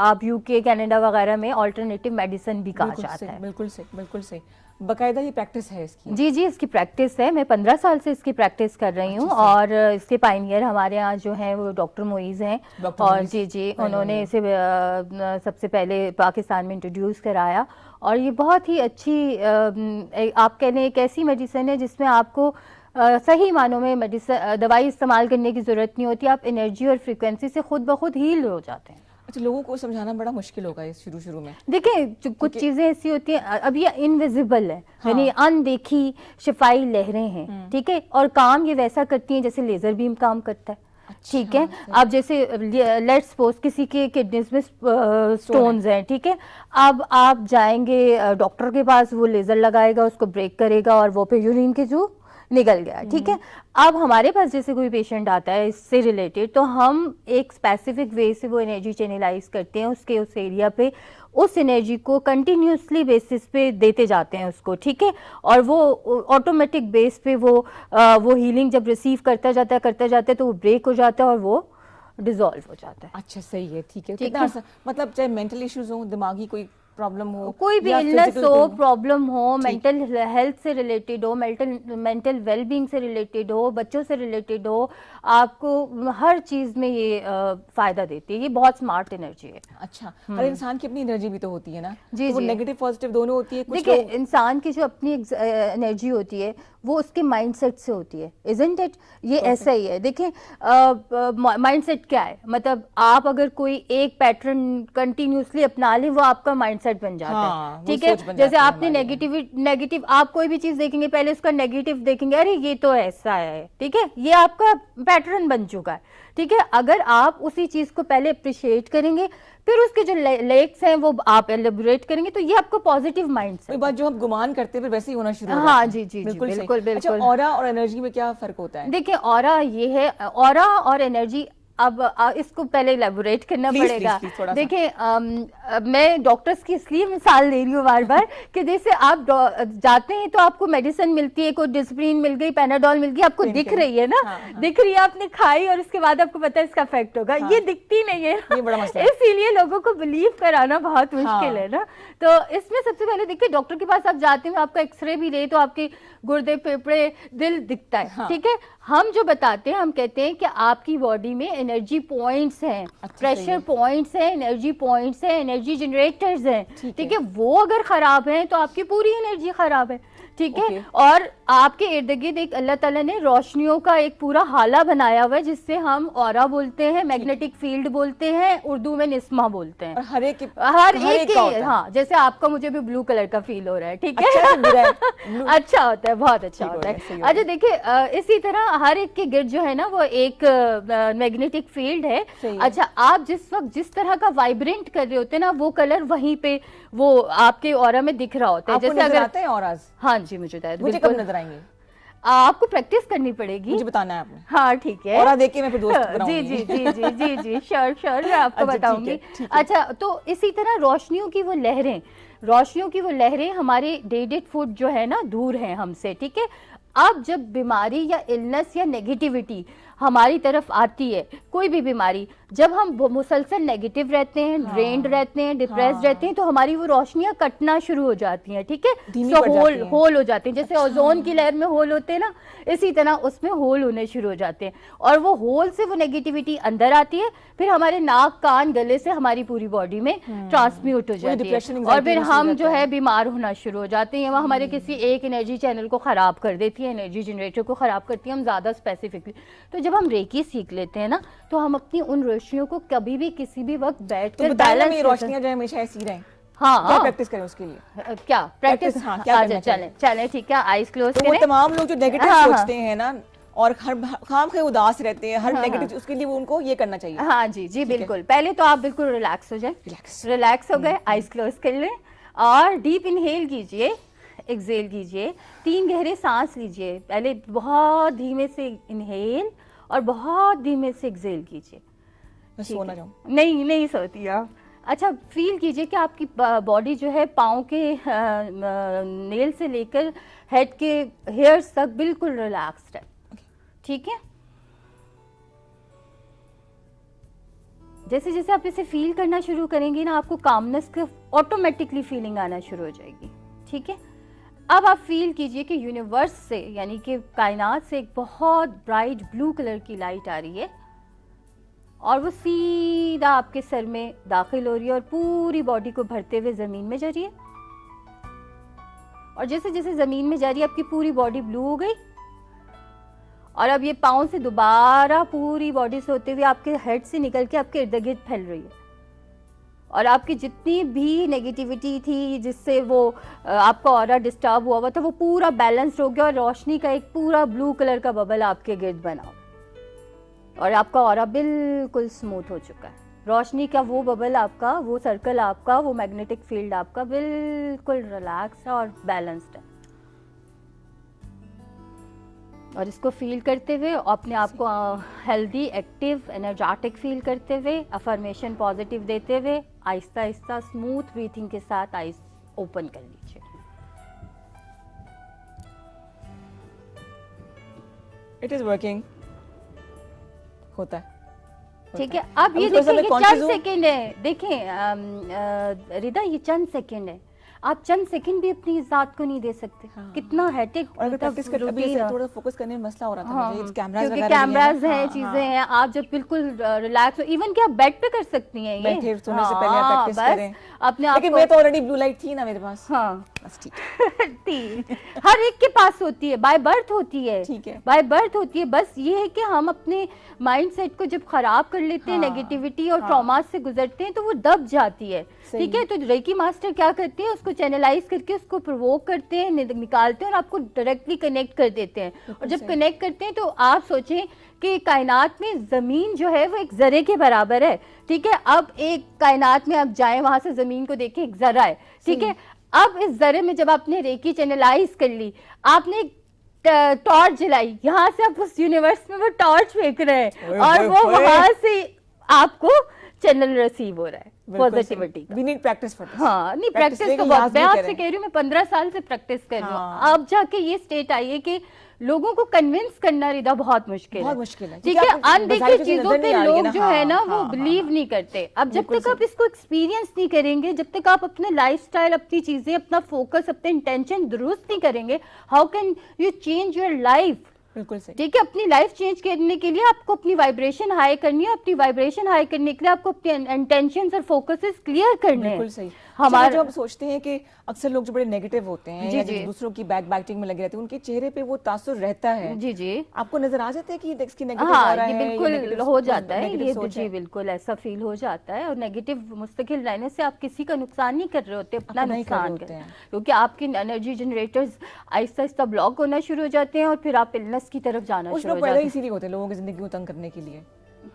आप UK, कनाडा वगैरह में अल्टरनेटिव मेडिसिन भी कहा जाता है। बिल्कुल सही, बिल्कुल सही। बाकायदा ये प्रैक्टिस है इसकी? जी जी, इसकी प्रैक्टिस है। मैं 15 साल से इसकी प्रैक्टिस कर रही हूँ, और इसके पायनियर हमारे यहाँ जो हैं वो डॉक्टर मोइज़ हैं। और जी जी, उन्होंने इसे सबसे पहले पाकिस्तान में इंट्रोड्यूस कराया, और ये बहुत ही अच्छी आप कहने एक ऐसी मेडिसिन है जिसमें आपको सही मानों में मेडिसिन दवाई इस्तेमाल करने की ज़रूरत नहीं होती। आप एनर्जी और फ्रीक्वेंसी से खुद ब खुद हील हो जाते हैं। अच्छा, लोगों को समझाना बड़ा मुश्किल होगा इस शुरू में। देखिए, कुछ चीज़ें ऐसी होती हैं, अब ये इनविजिबल है, यानी अनदेखी शिफाई लहरें हैं, ठीक है, और काम ये वैसा करती हैं जैसे लेज़र बीम काम करता है। ठीक है। अब जैसे लेट्स सपोज किसी के किडनीज में स्टोन्स हैं, ठीक है, अब आप जाएंगे डॉक्टर के पास, वो लेजर लगाएगा, उसको ब्रेक करेगा और वो फिर यूरिन के थ्रू निकल गया, ठीक है। अब हमारे पास जैसे कोई पेशेंट आता है इससे रिलेटेड, तो हम एक स्पेसिफिक वे से वो एनर्जी चैनलाइज करते हैं उसके उस एरिया पे, उस एनर्जी को कंटिन्यूसली बेसिस पे देते जाते हैं उसको, ठीक है। और वो ऑटोमेटिक बेस पे वो हीलिंग जब रिसीव करता जाता है तो वो ब्रेक हो जाता है और वो डिसॉल्व हो जाता है। अच्छा, सही है, ठीक है। ठीक कितना है। आसान, मतलब चाहे मेंटल इश्यूज हो, दिमागी कोई प्रॉब्लम हो, कोई भी या इलनेस physical हो, कोई प्रॉब्लम हो, मेंटल हेल्थ से रिलेटेड हो, मेंटल वेलबींग से रिलेटेड हो, बच्चों से रिलेटेड हो, आपको हर चीज में ये फायदा देती है। ये बहुत स्मार्ट एनर्जी है। अच्छा, हर इंसान की अपनी एनर्जी भी तो होती है ना, जी, तो वो जी। नेगेटिव पॉजिटिव दोनों होती है। कुछ देखिए, लोग इंसान की जो अपनी एनर्जी होती है वो उसके माइंडसेट से होती है, इजंट इट? ये ऐसा ही है। देखिए, माइंडसेट क्या है, मतलब आप अगर कोई एक पैटर्न कंटिन्यूसली अपना लें, वो आपका माइंडसेट बन जाता हाँ, है, वो ठीक है। सोच बन जैसे जाती है आपने हमारी। नेगेटिव आप कोई भी चीज देखेंगे, पहले उसका नेगेटिव देखेंगे, अरे ये तो ऐसा है, ठीक है, ये आपका पैटर्न बन चुका है, ठीक है। अगर आप उसी चीज को पहले अप्रिशिएट करेंगे, फिर उसके जो लेक्स हैं वो आप एलिबरेट करेंगे, तो ये आपको पॉजिटिव माइंड कोई बात जो हम गुमान करते हैं फिर वैसे ही होना शुरू हो हाँ, जाता है। जी, जी, जी, बिल्कुल सही। बिल्कुल, अच्छा, बिल्कुल। ऑरा और एनर्जी में क्या फर्क होता है? देखिए, ऑरा ये है, ऑरा और एनर्जी, अब इसको पहले इलेबोरेट करना Please, पड़ेगा। please, please, थोड़ा सा। देखिए, मैं डॉक्टर्स की इसलिए मिसाल दे रही हूँ बार बार कि जैसे आप जाते हैं तो आपको मेडिसिन मिलती है, कोई डिस्प्रिन मिल गई, पैनाडोल मिल गई, आपको Pain दिख killer। रही है ना, हाँ, हाँ। दिख रही है, आपने खाई और उसके बाद आपको पता है इसका इफेक्ट होगा, हाँ। ये दिखती नहीं है ये बड़ा मसला है। इसीलिए लोगों को बिलीव कराना बहुत मुश्किल हाँ। है ना। तो इसमें सबसे पहले देखिए, डॉक्टर के पास आप जाते हैं, आपका एक्सरे भी ले तो आपके गुर्दे, फेफड़े, दिल दिखता है, हाँ। ठीक है। हम जो बताते हैं, हम कहते हैं कि आपकी बॉडी में एनर्जी पॉइंट्स हैं, अच्छा, सही प्रेशर है। पॉइंट्स हैं, एनर्जी पॉइंट्स हैं, एनर्जी जनरेटर्स हैं, ठीक ठीक है। है। वो अगर खराब हैं तो आपकी पूरी एनर्जी खराब है, ठीक ओके। है। और आपके इर्द गिर्द एक अल्लाह ताला ने रोशनियों का एक पूरा हाला बनाया हुआ है, जिससे हम ऑरा बोलते हैं, मैग्नेटिक फील्ड बोलते हैं, उर्दू में निस्मा बोलते हैं। और हर एक हर एक का होता के, है। हाँ, जैसे आपका मुझे भी ब्लू कलर का फील हो रहा है, ठीक है। अच्छा से बुरा है। Blue- अच्छा होता है, बहुत अच्छा ठीक हो होता गया, सही है। हो अच्छा, देखिए, इसी तरह हर एक के गिर्द जो है ना वो एक मैग्नेटिक फील्ड है। सही है। अच्छा, आप जिस वक्त जिस तरह का वाइब्रेंट कर रहे होते हैं ना, वो कलर वहीं पे वो आपके ऑरा में दिख रहा होता है। आपको जैसे नजर अगर, आते हैं ऑराज? हाँ जी, मुझे बताया, मुझे कब नजर आएंगे? आपको प्रैक्टिस करनी पड़ेगी। मुझे बताना है आपने। हाँ, ठीक है। ऑरा देख के मैं फिर दोस्त जी, बनाऊंगी। जी, जी, जी, जी, जी, श्योर मैं आपको अच्छा, ठीक है, बताऊंगी। ठीक है। अच्छा, तो इसी तरह रोशनियों की वो लहरें हमारे डेडेड फुट जो है ना, दूर हैं हमसे, ठीक है। अब जब बीमारी या इलनेस या नेगेटिविटी हमारी तरफ आती है, कोई भी बीमारी, जब हम मुसलसल नेगेटिव रहते हैं, ड्रेन्ड रहते हैं, डिप्रेस्ड रहते हैं, तो हमारी वो रोशनियां कटना शुरू हो जाती हैं, ठीक है। धीमी So, पड़ जाती हैं। होल हो जाते हैं, जैसे ओजोन की लेयर में होल होते हैं ना, इसी तरह उसमें होल होने शुरू हो जाते हैं। और वो होल से वो नेगेटिविटी अंदर आती है, फिर हमारे नाक, कान, गले से हमारी पूरी बॉडी में ट्रांसम्यूट हो जाती depression, है, anxiety और फिर में शुरू हम हो जो जाता है है। बीमार होना शुरू हो जाते हैं। वह हमारे किसी एक एनर्जी चैनल को खराब कर देती है, एनर्जी जनरेटर को खराब करती है। हम ज्यादा स्पेसिफिकली, तो जब हम रेकी सीख लेते हैं ना, तो हम अपनी उन रोशनियों को कभी भी किसी भी वक्त बैठ तो कर बताया ना, बैलेंस मेरी रोशनियां जो है हमेशा ऐसी रहें। हाँ, क्या हाँ। प्रैक्टिस करें उसके लिए? क्या प्रैक्टिस? Practice, हाँ, क्या करना चाहिए? चले, ठीक है, आईज क्लोज तो वो करें। तमाम लोग जो नेगेटिव हाँ, हाँ। सोचते हैं ना, और हर खाम के उदास रहते हैं, हर हाँ, नेगेटिव, उसके लिए वो उनको ये करना चाहिए। हाँ जी, जी, ठीक है। बिल्कुल। पहले तो आप बिल्कुल रिलैक्स हो जाए, रिलैक्स हो गए, आईज क्लोज कर लें और डीप इनहेल कीजिए, एक्सहेल कीजिए, 3 गहरे सांस लीजिए। पहले बहुत धीमे से इनहेल और बहुत धीमे से एक्सहेल कीजिए। मैं ठीक सोना है। जाऊं? नहीं सोती आप। अच्छा, फील कीजिए कि आपकी बॉडी जो है पाँव के नेल से लेकर हेड के हेयर्स तक बिल्कुल रिलैक्स्ड है, ठीक है। जैसे जैसे आप इसे फील करना शुरू करेंगे ना, आपको कामनेस का ऑटोमेटिकली फीलिंग आना शुरू हो जाएगी, ठीक है। अब आप फील कीजिए कि यूनिवर्स से, यानी कि कायनात से एक बहुत ब्राइट ब्लू कलर की लाइट आ रही है और वो सीधा आपके सर में दाखिल हो रही है और पूरी बॉडी को भरते हुए जमीन में जा रही है। और जैसे जैसे जमीन में जा रही है, आपकी पूरी बॉडी ब्लू हो गई और अब ये पाँव से दोबारा पूरी बॉडी से होते हुए आपके हेड से निकल के आपके इर्द गिर्द फैल रही है। और आपकी जितनी भी नेगेटिविटी थी जिससे वो आपका ऑरा डिस्टर्ब हुआ था, वो पूरा बैलेंस्ड हो गया और रोशनी का एक पूरा ब्लू कलर का बबल आपके गिर्द बना। और आपका ऑरा बिल्कुल स्मूथ हो चुका है। रोशनी का वो बबल आपका, वो सर्कल आपका, वो मैग्नेटिक फील्ड आपका बिल्कुल रिलैक्स है और बैलेंस्ड है। और इसको फील करते हुए अपने आप को हेल्दी, एक्टिव, एनर्जेटिक फील करते हुए, अफर्मेशन पॉजिटिव देते हुए आहिस्ता आहिस्ता स्मूथ ब्रीथिंग के साथ आइज ओपन कर लीजिए। इट इज वर्किंग, होता है। ठीक है, अब ये थोड़ा सा देखिए मैं ये conscious चंद हूँ। सेकंड है। देखें रिदा, ये चंद सेकंड है। आप चंद सेकंड भी अपनी इस बात को नहीं दे सकते। हाँ। कितना हेक्टिक और अगर प्रैक्टिस करते अभी ऐसे थोड़ा फोकस करने में मसला हो रहा था हाँ, मुझे, कैमरास क्योंकि वगैरह भी कैमराज हैं हैं, हाँ, चीजें हाँ। हैं। आप जब बिल्कुल रिलैक्स हो, इवन कि आप बेड पे कर सकती हैं ये बैठे सोने से पहले आप हाँ, प्रैक्टिस बस करें। अपने आप लेकिन को मैं तो ऑलरेडी ब्लू लाइट थी ना मेरे पास, हाँ बस ठीक है। थी। हर एक के पास होती है, बाय बर्थ होती है, ठीक है। बाय बर्थ होती है। बस ये है कि हम अपने माइंडसेट को जब खराब कर लेते हैं, हाँ, नेगेटिविटी और हाँ। ट्रॉमा से गुजरते हैं, तो वो दब जाती है। सही। ठीक है, तो रेकी मास्टर क्या करते हैं, उसको चैनलाइज करके उसको प्रोवोक करते हैं, निकालते हैं और आपको डायरेक्टली कनेक्ट कर देते हैं। और जब सही। कनेक्ट करते हैं तो आप सोचें कि कायनात में जमीन जो है वो एक जरे के बराबर है। ठीक है, अब एक कायनात में आप जाएं, वहां से जमीन को देखें, एक जरा है। ठीक है, अब इस जरे में जब आपने रेकी चैनलाइज कर ली, आपने टॉर्च जलाई, यहाँ से आप उस यूनिवर्स में वो टॉर्च फेंक रहे हैं ओए, और ओए, वो ओए। वहां से आपको चैनल रिसीव हो रहा है पॉजिटिविटी का। We need practice for this. हाँ, नहीं प्रैक्टिस तो बहुत, मैं आपसे कह रही हूँ, मैं 15 साल से प्रैक्टिस कर रही हूँ। हाँ। अब जाके ये स्टेट आई है कि लोगों को कन्विंस करना रिदा बहुत मुश्किल बहुत है। मुश्किल है, ठीक क्योंकि है, आपको अनदेखी बाहरी चीज़ें चीजों नजर पे नहीं आ रही है लोग ना, जो है ना हाँ, वो हाँ, बिलीव हाँ। नहीं करते। अब जब बिल्कुल तक आप सही। इसको एक्सपीरियंस नहीं करेंगे, जब तक आप अपने लाइफस्टाइल, अपनी चीजें, अपना फोकस, अपने इंटेंशन दुरुस्त नहीं करेंगे, how can you change your life? बिल्कुल सही। ठीक है, अपनी लाइफ चेंज करने के लिए आपको अपनी वाइब्रेशन हाई करनी है। अपनी वाइब्रेशन हाई करने के लिए आपको अपने इंटेंशंस और फोकसेस क्लियर करने हैं। बिल्कुल सही। हमारा जो हम सोचते हैं कि अक्सर लोग जो बड़े नेगेटिव होते हैं जी, या जी। जो दूसरों की बैटिंग में लगे रहते हैं, उनके चेहरे पे वो तासुर रहता है। जी जी, आपको नजर आ जाता है कि इसकी नेगेटिव हाँ, ऑरा ये है, बिल्कुल नेगेटिव हो जाता है, नेगेटिव ये सोच जी है। बिल्कुल ऐसा फील हो जाता है। और नेगेटिव मुस्तकिल रहने से आप किसी का नुकसान नहीं कर रहे होते, अपना अपना ही कर रहे नुकसान होते कर, हैं। क्योंकि आपकी energy generators Aahista Aahista block होना शुरू हो जाते हैं और फिर आप इलनेस की तरफ जाना कुछ शुरू लोग हो पैदा जाते ही हैं। इसीलिए होते हैं, लोगों की जिंदगी को तंग करने के लिए।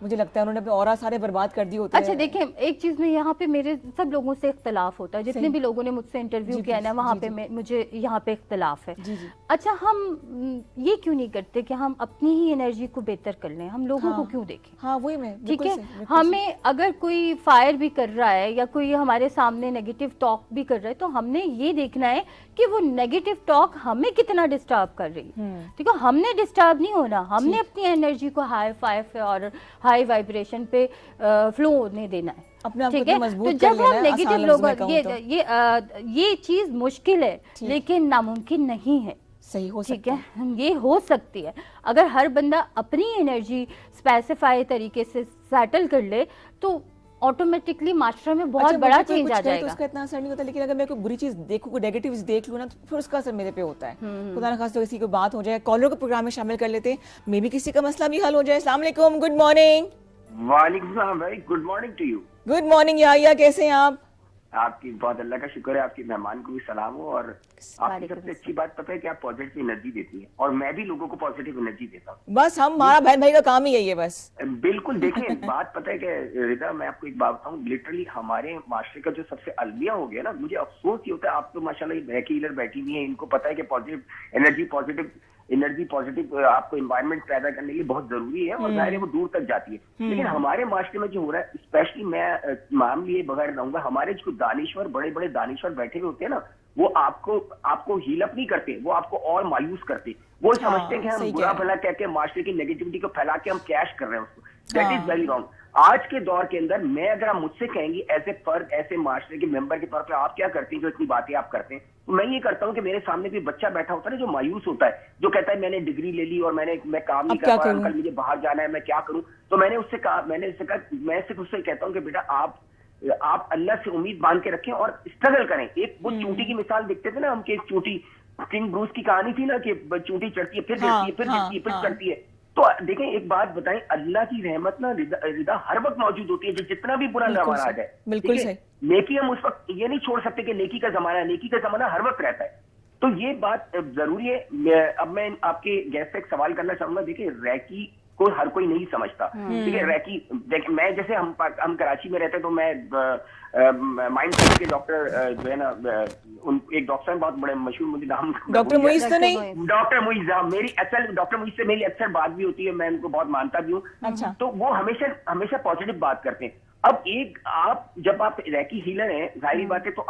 मुझे लगता है उन्होंने अपने ऑरा सारे बर्बाद कर दिए होते हैं। अच्छा देखें, एक चीज में यहाँ पे मेरे सब लोगों से इख्तलाफ होता है, जितने सही। भी लोगों ने मुझसे इंटरव्यू जी, किया ना, जी, वहाँ जी, पे जी। मुझे यहाँ पे इख्तलाफ है। जी, जी। अच्छा, हम ये क्यों नहीं करते कि हम अपनी ही एनर्जी को बेहतर कर लें? हम लोगों को हाँ। क्यों देखें? हाँ वही मैं ठीक बिल्कुल है, सही, बिल्कुल हमें अगर कोई फायर भी कर रहा है या कोई हमारे सामने नेगेटिव टॉक भी कर रहा है, तो हमने ये देखना है कि वो नेगेटिव टॉक हमें कितना डिस्टर्ब कर रही है। ठीक है, हमने डिस्टर्ब नहीं होना, हमने अपनी एनर्जी को हाई फाइव और हाई वाइब्रेशन पे फ्लो होने देना है। अपने आप को ठीक इतना है, मजबूत तो कर जब लेना हम है, नेगेटिव आसान लफ्ज़ लोग, में कहूँ तो। ये चीज मुश्किल है लेकिन नामुमकिन नहीं है। सही हो ठीक सकता है, ये हो सकती है अगर हर बंदा अपनी एनर्जी स्पेसिफाई तरीके से सेटल कर ले, तो ऑटोमेटिकली मास्टर में बहुत अच्छा, बड़ा मुझे कोई चेंज कुछ आ कहे तो जाएगा। उसका इतना असर नहीं होता, लेकिन अगर मैं कोई बुरी चीज देखूं, कोई नेगेटिव देख लूं ना, तो फिर उसका असर मेरे पे होता है। खुदा ना खास तो किसी को बात हो जाए, कॉलर को प्रोग्राम में शामिल कर लेते हैं, मे बी किसी का मसला भी हल हो जाए। अस्सलाम वालेकुम, गुड मॉर्निंग। वालेकुम सलाम भाई, good morning to you. Good morning Yahya, कैसे हैं आप? आपकी बहुत अल्लाह का शुक्र है, आपके मेहमान को भी सलाम हो। और आपकी सबसे अच्छी बात पता है कि आप पॉजिटिव एनर्जी देती हैं, और मैं भी लोगों को पॉजिटिव एनर्जी देता हूँ। बस हमारा बहन भाई का काम ही यही है बस। बिल्कुल, देखिए बात पता है कि रिदा, मैं आपको एक बात बताऊँ, लिटरली हमारे माशरे का जो सबसे अलमिया हो गया ना, मुझे अफसोस ये होता है, आप तो माशाल्लाह हीलर बैठी हुई है, इनको पता है कि पॉजिटिव एनर्जी आपको इन्वायरमेंट पैदा करने के लिए बहुत जरूरी है, और जाहिर है वो दूर तक जाती है। लेकिन हमारे माशरे में जो हो रहा है, स्पेशली मैं नाम लिए बगैर रहूंगा, हमारे जो दानिश्वर, बड़े बड़े दानिश्वर बैठे हुए होते हैं ना, वो आपको हील अप नहीं करते, वो आपको और मायूस करते। वो समझते हैं कि हम सही बुरा कह रहे भला कह के माशरे की नेगेटिविटी को फैला के हम कैश कर रहे हैं उसको। That is very wrong. आज के दौर के अंदर मैं, अगर आप मुझसे कहेंगी एज ए फर्द, ऐसे माशरे के मेंबर के तौर पे आप क्या करती हैं जो इतनी बातें आप करते हैं, तो मैं ये करता हूं कि मेरे सामने कोई बच्चा बैठा होता है ना, जो मायूस होता है, जो कहता है मैंने डिग्री ले ली और मैं काम नहीं कर पाया, अंकल मुझे बाहर जाना है, मैं क्या करूं, तो मैं सिर्फ उससे कहता हूं कि बेटा आप अल्लाह से उम्मीद बांध के रखें और स्ट्रगल करें। एक वो चूंटी की मिसाल देखते थे ना हम, कि चूंटी, किंग ब्रूस की कहानी थी ना, कि चूंटी चढ़ती है, फिर गिरती है, फिर गिरती है, फिर चढ़ती है। तो देखें, एक बात बताएं, अल्लाह की रहमत ना रिदा हर वक्त मौजूद होती है, जितना भी बुरा जमाना आ जाए। बिल्कुल सही। नेकी हम उस वक्त ये नहीं छोड़ सकते कि नेकी का जमाना है, नेकी का जमाना हर वक्त रहता है। तो ये बात जरूरी है। अब मैं आपके गेस्ट से एक सवाल करना चाहूंगा। देखिए, रैकी को हर कोई नहीं समझता, ठीक है। रैकी देखिए, मैं जैसे हम कराची में रहते, तो मैं माइंड सेट के डॉक्टर जो है ना, एक डॉक्टर हैं बहुत बड़े मशहूर, मुझे नाम डॉक्टर मुइज तो नहीं? डॉक्टर मुइज, हाँ, मेरी अक्सर डॉक्टर मुइज से मेरी अक्सर बात भी होती है, मैं उनको बहुत मानता भी हूँ। अच्छा। तो वो हमेशा हमेशा पॉजिटिव बात करते हैं। अब जब आप रैकी हीलर हैं, जाहिर बात है, तो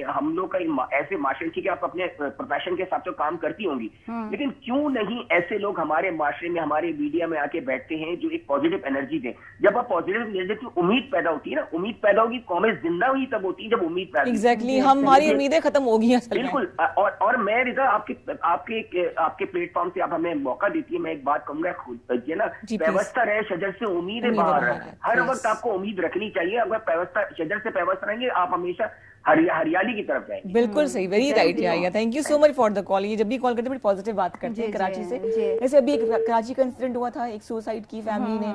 हम लोग का ऐसे माशरे, ठीक है, आप अपने प्रोफेशन के हिसाब से काम करती होंगी, लेकिन क्यों नहीं ऐसे लोग हमारे माशरे में, हमारे मीडिया में आके बैठते हैं जो एक पॉजिटिव एनर्जी दें। जब आप पॉजिटिव एनर्जी की उम्मीद पैदा होती है ना, उम्मीद पैदा होगी, कौमें जिंदा हुई तब होती है जब उम्मीद पैदा होती है। एग्जैक्टली, हमारी उम्मीदें खत्म हो गई असल में। बिल्कुल। और मैं रिजा, आपके प्लेटफॉर्म से आप हमें मौका देती है, मैं एक बात कहूंगा, खुद ये ना, जी, व्यवस्था रहे शजर से उम्मीदें बाहर है। हर वक्त आपको उम्मीद रखनी चाहिए। अगर शजर से व्यवस्था रहेंगे, आप हमेशा हरियाली की तरफ जाएंगे। बिल्कुल सही, वेरी राइट यार, thank you so much for the call. ये जब भी कॉल करते हैं बड़ी पॉजिटिव बात करते हैं कराची से। जैसे अभी एक कराची का इंसिडेंट हुआ था, एक सुसाइड की फैमिली ने,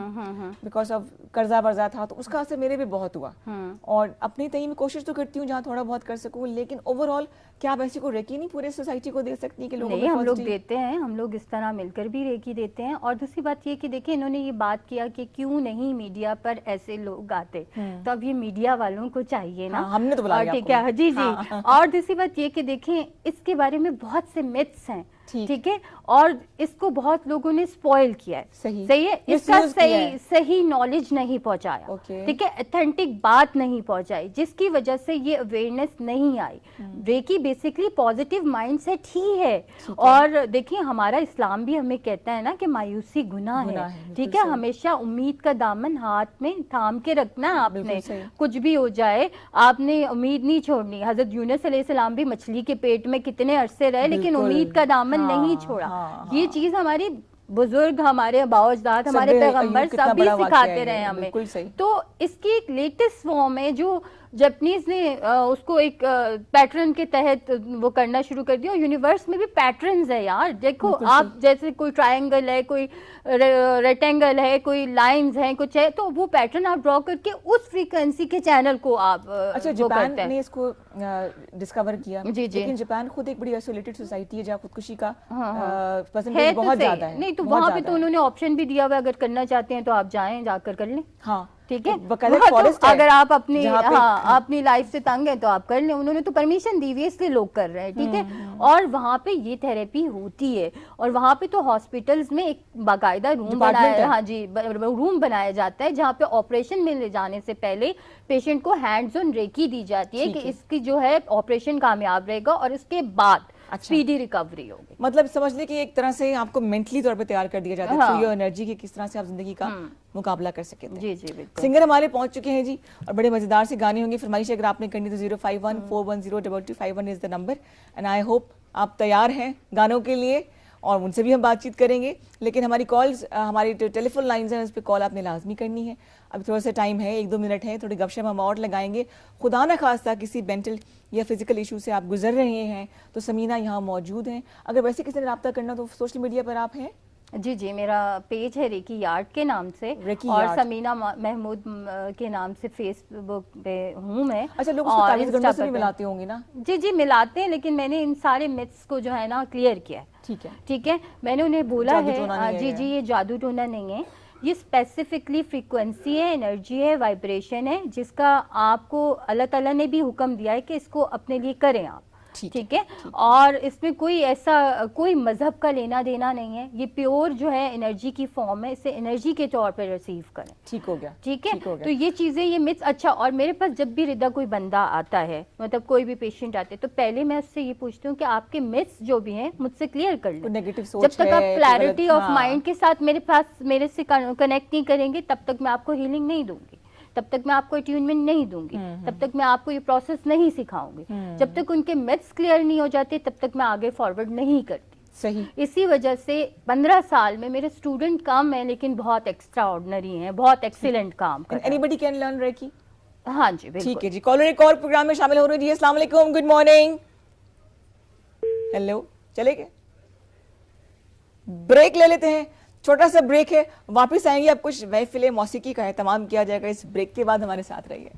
बिकॉज ऑफ कर्जा वर्जा था, तो उसका असर मेरे भी बहुत हुआ। और अपनी तय में कोशिश तो करती हूँ जहाँ थोड़ा बहुत कर सकूँ, लेकिन ओवरऑल क्या आप ऐसी को रेकी नहीं पूरे सोसाइटी को दे सकती कि लोगों नहीं, हम लोग देते हैं, हम लोग इस तरह मिलकर भी रेकी देते हैं। और दूसरी बात ये कि देखिए, इन्होंने ये बात किया कि क्यों नहीं मीडिया पर ऐसे लोग आते, तो अब ये मीडिया वालों को चाहिए ना। हमने तो बुलाया, ठीक है, जी जी। और दूसरी बात ये कि देखें, इसके बारे में बहुत से मिथ्स हैं, ठीक है, और इसको बहुत लोगों ने स्पॉइल किया है। सही है, इसका सही नॉलेज नहीं पहुंचाया, ठीक है, ऑथेंटिक बात नहीं पहुंचाई, जिसकी वजह से ये अवेयरनेस नहीं आई। रेकी बेसिकली पॉजिटिव माइंडसेट ही है। और देखिए, हमारा इस्लाम भी हमें कहता है ना कि मायूसी गुनाह है, ठीक है। हमेशा उम्मीद का दामन हाथ में थाम के रखना है आपने, कुछ भी हो जाए आपने उम्मीद नहीं छोड़नी। हजरत यूनुस अलैहिस्सलाम भी मछली के पेट में कितने अरसे रहे, लेकिन उम्मीद का दामन नहीं छोड़ा। ये चीज हमारी बुजुर्ग, हमारे अबाउजदाद, हमारे पैगंबर सभी सिखाते रहे हमें। तो इसकी एक लेटेस्ट फॉर्म है जो जापानीज ने उसको एक पैटर्न के तहत वो करना शुरू कर दिया। और यूनिवर्स में भी पैटर्न्स है यार, देखो आप, जैसे कोई ट्रायंगल है, कोई रेक्टेंगल है, कोई लाइंस हैं, कुछ है, तो वो पैटर्न आप ड्रॉ करके उस फ्रीक्वेंसी के चैनल को आप अच्छा, जापान ने इसको डिस्कवर किया। जी जी। लेकिन जापान खुद एक बड़ी आइसोलेटेड सोसाइटी है जहाँ खुदकुशी का परसेंटेज बहुत ज्यादा है। नहीं, तो वहाँ पे तो उन्होंने ऑप्शन भी दिया हुआ, अगर करना चाहते हैं तो आप जाएं, जाकर कर लें। हाँ, ठीक है। तो अगर आप अपनी लाइफ से तंग है तो आप कर लें, उन्होंने तो परमिशन दी हुई है, इसलिए लोग कर रहे हैं, ठीक है। और वहाँ पे ये थेरेपी होती है, और वहाँ पे तो हॉस्पिटल्स में एक बाकायदा रूम बनाया, हाँ जी, रूम बनाया जाता है जहाँ पे ऑपरेशन में ले जाने से पहले पेशेंट को हैंड्स ऑन रेकी दी जाती है कि इसकी जो है ऑपरेशन कामयाब रहेगा और इसके बाद स्पीडी रिकवरी होगी। मतलब समझ ले कि एक तरह से आपको मेंटली तौर पे तैयार कर दिया जाता है, थ्रू योर एनर्जी, की किस तरह से आप जिंदगी का मुकाबला कर सके। जी जी, बिल्कुल। सिंगर हमारे पहुंच चुके हैं जी, और बड़े मजेदार से गाने होंगे। फरमाइश अगर आपने करनी तो 0514102251 is the number, and I hope आप तैयार हैं गानों के लिए, और उनसे भी हम बातचीत करेंगे। लेकिन हमारी कॉल्स, हमारी टेलीफोन लाइन्स हैं, उस पर कॉल आपने लाजमी करनी है। अभी थोड़ा सा टाइम है, 1-2 मिनट है, थोड़ी गपशप हम और लगाएंगे। खुदा न खास्ता किसी मेंटल या फिजिकल इशू से आप गुजर रहे हैं तो समीना यहाँ मौजूद हैं। अगर वैसे किसी ने रब्ता करना तो सोशल मीडिया पर आप हैं? जी जी, मेरा पेज है रेकी यार्ड के नाम से, और समीना महमूद के नाम से फेसबुक पे हूँ मैं। अच्छा, लोग उसको तावीज़ गंडों से भी मिलाते होंगे ना? जी जी, मिलाते हैं, लेकिन मैंने इन सारे मिथ्स को जो है ना क्लियर किया है। ठीक है, ठीक है, मैंने उन्हें बोला है, जी जी, ये जादू टोना नहीं है, ये स्पेसिफिकली फ्रीक्वेंसी है, एनर्जी है, वाइब्रेशन है, जिसका आपको अल्लाह ताला ने भी हुक्म दिया है कि इसको अपने लिए करें आप। ठीक है। और इसमें कोई ऐसा कोई मजहब का लेना देना नहीं है, ये प्योर जो है एनर्जी की फॉर्म है, इसे एनर्जी के तौर पर रिसीव करें। ठीक हो गया, ठीक है। तो ये चीजें, ये मिथ्स। अच्छा, और मेरे पास जब भी रिदा कोई बंदा आता है, मतलब कोई भी पेशेंट आते हैं, तो पहले मैं उससे ये पूछती हूँ कि आपके मिथ्स जो भी हैं मुझसे क्लियर कर लें। नेगेटिव सोच जब तक आप क्लैरिटी ऑफ माइंड के साथ मेरे से कनेक्ट नहीं करेंगे, तब तक मैं आपको हीलिंग नहीं दूंगी, तब तक मैं आपको अट्यूनमेंट नहीं दूंगी, तब तक मैं आपको ये प्रोसेस नहीं सिखाऊंगी। जब तक उनके मिथ्स क्लियर नहीं हो जाते, तब तक मैं आगे फॉरवर्ड नहीं करती। सही। इसी वजह से 15 साल में मेरे स्टूडेंट कम है, लेकिन बहुत एक्स्ट्रा ऑर्डिनरी हैं, बहुत एक्सीलेंट काम कर रहे हैं। Anybody can learn reiki? हाँ जी, बिल्कुल। ठीक है जी, कॉलर एक और प्रोग्राम में शामिल हो रहे हैं जी। अस्सलाम वालेकुम, गुड मॉर्निंग। हेलो, चले गए? ब्रेक ले लेते हैं, छोटा सा ब्रेक है, वापस आएंगे। अब कुछ महफिल मौसीकी का एहतमाम किया जाएगा इस ब्रेक के बाद। हमारे साथ रहिए।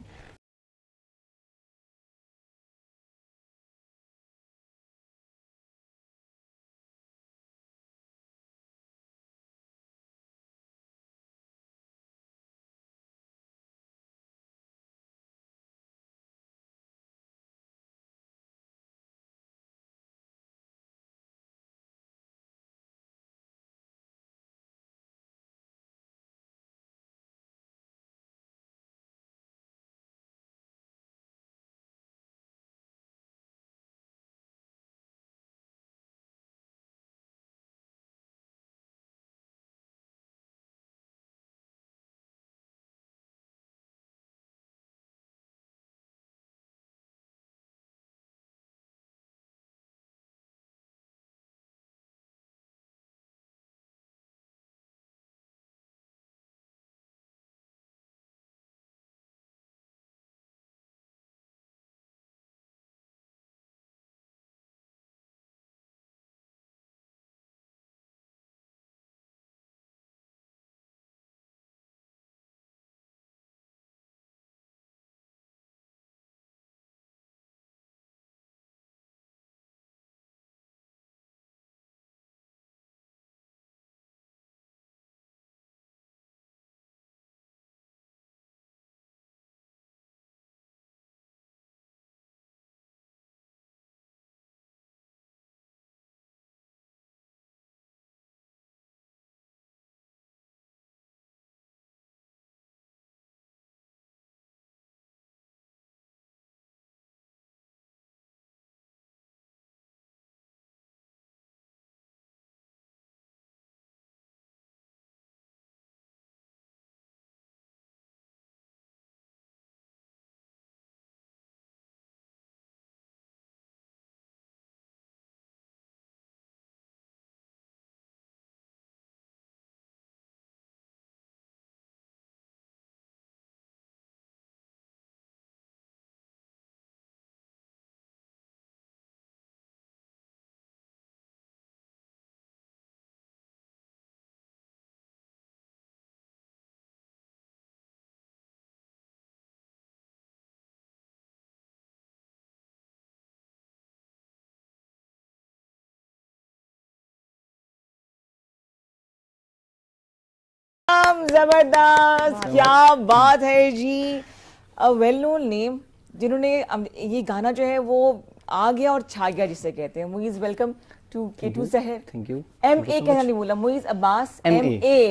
जबरदस्त, क्या बात है जी। अ वेल नोन नेम, जिन्होंने ये गाना जो है वो आ गया और छा गया जिसे कहते हैं। मुइज, वेलकम टू K2 सहर। Thank you. MA कहना नहीं बोला, मुइज अब्बास MA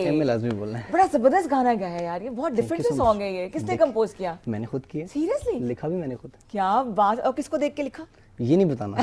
MA। लाजमी बोलना है। बड़ा जबरदस्त गाना गाया है यार, ये बहुत डिफरेंट you so सॉन्ग है ये। किसने कंपोज किया? मैंने खुद किया। सीरियसली? लिखा भी मैंने खुद। क्या बात। और किसको देख के लिखा? ये नहीं बताना।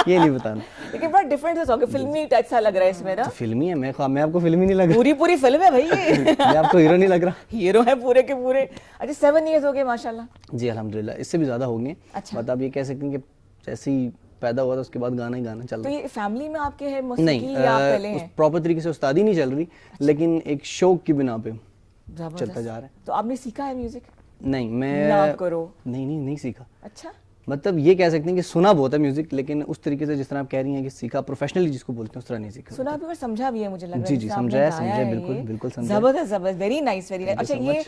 ये नहीं बताना। लेकिन बड़ा डिफरेंट सा सॉन्ग है, फिल्मी टाइप सा लग रहा है इसमें ना। तो फिल्मी है, मैं आपको फिल्मी नहीं लग रहा। पूरी फिल्म है भाई ये। मैं आपको हीरो नहीं लग रहा। हीरो है पूरे के पूरे। अच्छा 7 इयर्स हो गए माशाल्लाह। जी अल्हम्दुलिल्लाह, इससे भी ज्यादा हो गए। अच्छा। बट आप ये कह सकते हैं कि जैसे ही पैदा हुआ था उसके बाद गाना ही गाना चल तो रहा ये फैमिली में आपके है है। मौसीकी नहीं, या आप पहले हैं? प्रॉपर तरीके से उस्तादी नहीं चल रही, लेकिन एक शौक की बिना पे जबरदस्त। चलता जा रहा है। तो आपने सीखा है म्यूजिक? नहीं, मैं ना करो। नहीं सीखा। अच्छा। मतलब ये कह सकते हैं कि सुना बहुत है म्यूजिक, लेकिन उस तरीके से जिस तरह आप कह रही हैं कि सीखा प्रोफेशनली जिसको बोलते हैं उस तरह नहीं सीखा। सुना भी और समझा भी है मुझे लग रहा है। जी, जैसे आपने समझाया, गाया है बिल्कुल, ये। बिल्कुल समझाया। जबरदस्त, वेरी नाइस, वेरी नाइस। अच्छा so ये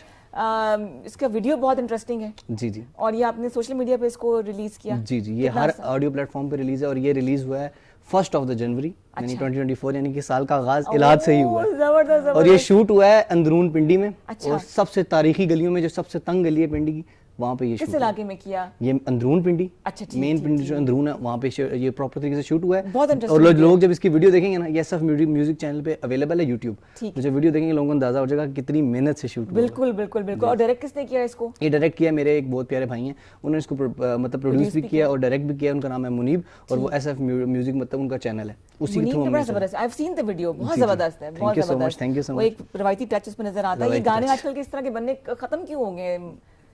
इसका वीडियो बहुत इंटरेस्टिंग है। जी और ये आपने सोशल मीडिया पे इसको रिलीज किया? जी, ये हर ऑडियो प्लेटफॉर्म पे रिलीज है और ये रिलीज हुआ है 1 जनवरी यानी 2024, यानी कि साल का आगाज इलाज से ही हुआ है। जबरदस्त। और ये शूट हुआ है अंदरून पिंडी में। अच्छा। और सबसे तारीखी गलियों में, जो सबसे तंग गली है पिंडी की, वहाँ पे ये किस शूट इलाके में किया? ये अंदरून पिंडी। अच्छा, ठीक, मेन ठीक, पिंडी जो अंदरून है वहाँ पे ये प्रॉपर तरीके से शूट हुआ है। बहुत और interesting लोग जब इसकी वीडियो देखेंगे ना, ये सब म्यूजिक चैनल पे अवेलेबल है यूट्यूब। ठीक। तो जब वीडियो देखेंगे लोगों को अंदाजा हो जाएगा कि कितनी मेहनत से शूट हुआ है। बिल्कुल बिल्कुल बिल्कुल। और डायरेक्ट किसने किया इसको? ये डायरेक्ट किया मेरे एक बहुत प्यारे भाई हैं, उन्होंने इसको मतलब प्रोड्यूस भी किया और डायरेक्ट भी किया। उनका नाम है मुनीब और वो SF म्यूजिक मतलब उनका चैनल है, उसी के थ्रू बड़ा जबरदस्त। I have seen the video, बहुत जबरदस्त है, बहुत जबरदस्त। थैंक यू सो वो मच। एक रवायती टच उस पे नजर आता है। ये रवायती गाने touch। आजकल के इस तरह के बनने खत्म क्यों हो गए?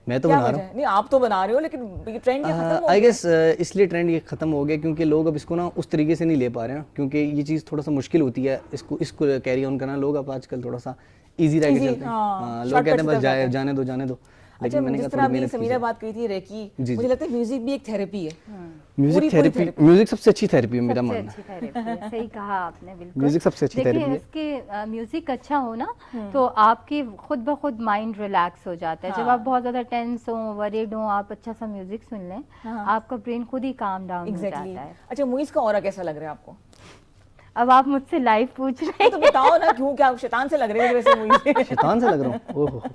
मैं तो क्या बना वजह रहा है? नहीं आप तो बना रहे हो, लेकिन ये ट्रेंड ये खत्म हो आई गया। गेस इसलिए ट्रेंड ये खत्म हो गया क्योंकि लोग अब इसको ना उस तरीके से नहीं ले पा रहे हैं, क्योंकि ये चीज़ थोड़ा सा मुश्किल होती है इसको कैरी ऑन करना। लोग अब आजकल थोड़ा सा इजी रह के Easy, चलते हैं। हाँ, लोग कहते हैं shortcut बस से जाने दो। अच्छा, लेकिन मैंने जिस कहा तरह थोड़ी अभी मेहनत समीरा कीजिए। बात करी थी रेकी, जी, मुझे लगता है म्यूजिक भी एक थेरेपी है। म्यूजिक पूरी थेरेपी, म्यूजिक सबसे अच्छी थेरेपी है मेरा सबसे मानना अच्छी थेरेपी है। सही कहा आपने, बिल्कुल। म्यूजिक सबसे अच्छी देखिए, थेरेपी है। इसके म्यूजिक अच्छा हो ना तो आपके खुद ब खुद माइंड रिलैक्स हो जाता है। जब हाँ। आप बहुत ज्यादा टेंस हो, वरीड हो, आप अच्छा सा म्यूजिक सुन लें, आपका ब्रेन खुद ही काम डाउन हो एग्जैक्टली। जाता है। अच्छा मुइज का ऑरा कैसा लग रहा है आपको? अब आप मुझसे लाइव पूछ रहे तो बताओ ना, क्यों, क्या शैतान से लग रहे हो वैसे मुइज? शैतान से लग रहा हूँ? ओहो, हैं?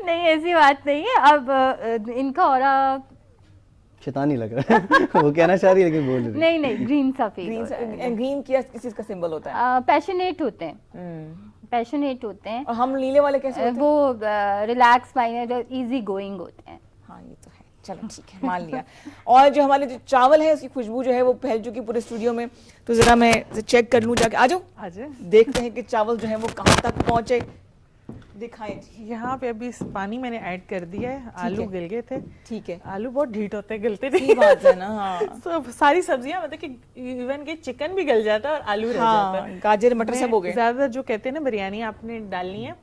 नहीं, ऐसी बात नहीं है। अब इनका ऑरा शैतान ही लग रहा है। वो कहना चाह रही है लेकिन बोल रही है। नहीं ग्रीन सा फील ग्रीन किस चीज का सिंबल होता है? पैशनेट होते हैं, पैशनेट होते हैं। और हम नीले वाले कैसे होते हैं? वो रिलैक्स माइंड, इजी गोइंग होते हैं। हाँ ये तो है, चलो ठीक है, मान लिया। और जो हमारे जो चावल है उसकी खुशबू जो है वो फैल चुकी पूरे स्टूडियो में, तो जरा मैं चेक कर लूँ जाके। आ जाओ, देखते हैं कि चावल जो है वो कहाँ तक पहुँचे, दिखाएं जी। यहाँ पे अभी पानी मैंने ऐड कर दिया है। आलू गिल गए थे। ठीक है। आलू बहुत ढीठ होते हैं, गलते सही नहीं। बात है ना। हाँ तो सारी सब्जियां मतलब कि इवन के चिकन भी गल जाता है और आलू रह जाता है। गाजर मटर सब हो गए। ज्यादा जो कहते हैं ना बिरयानी आपने डालनी है,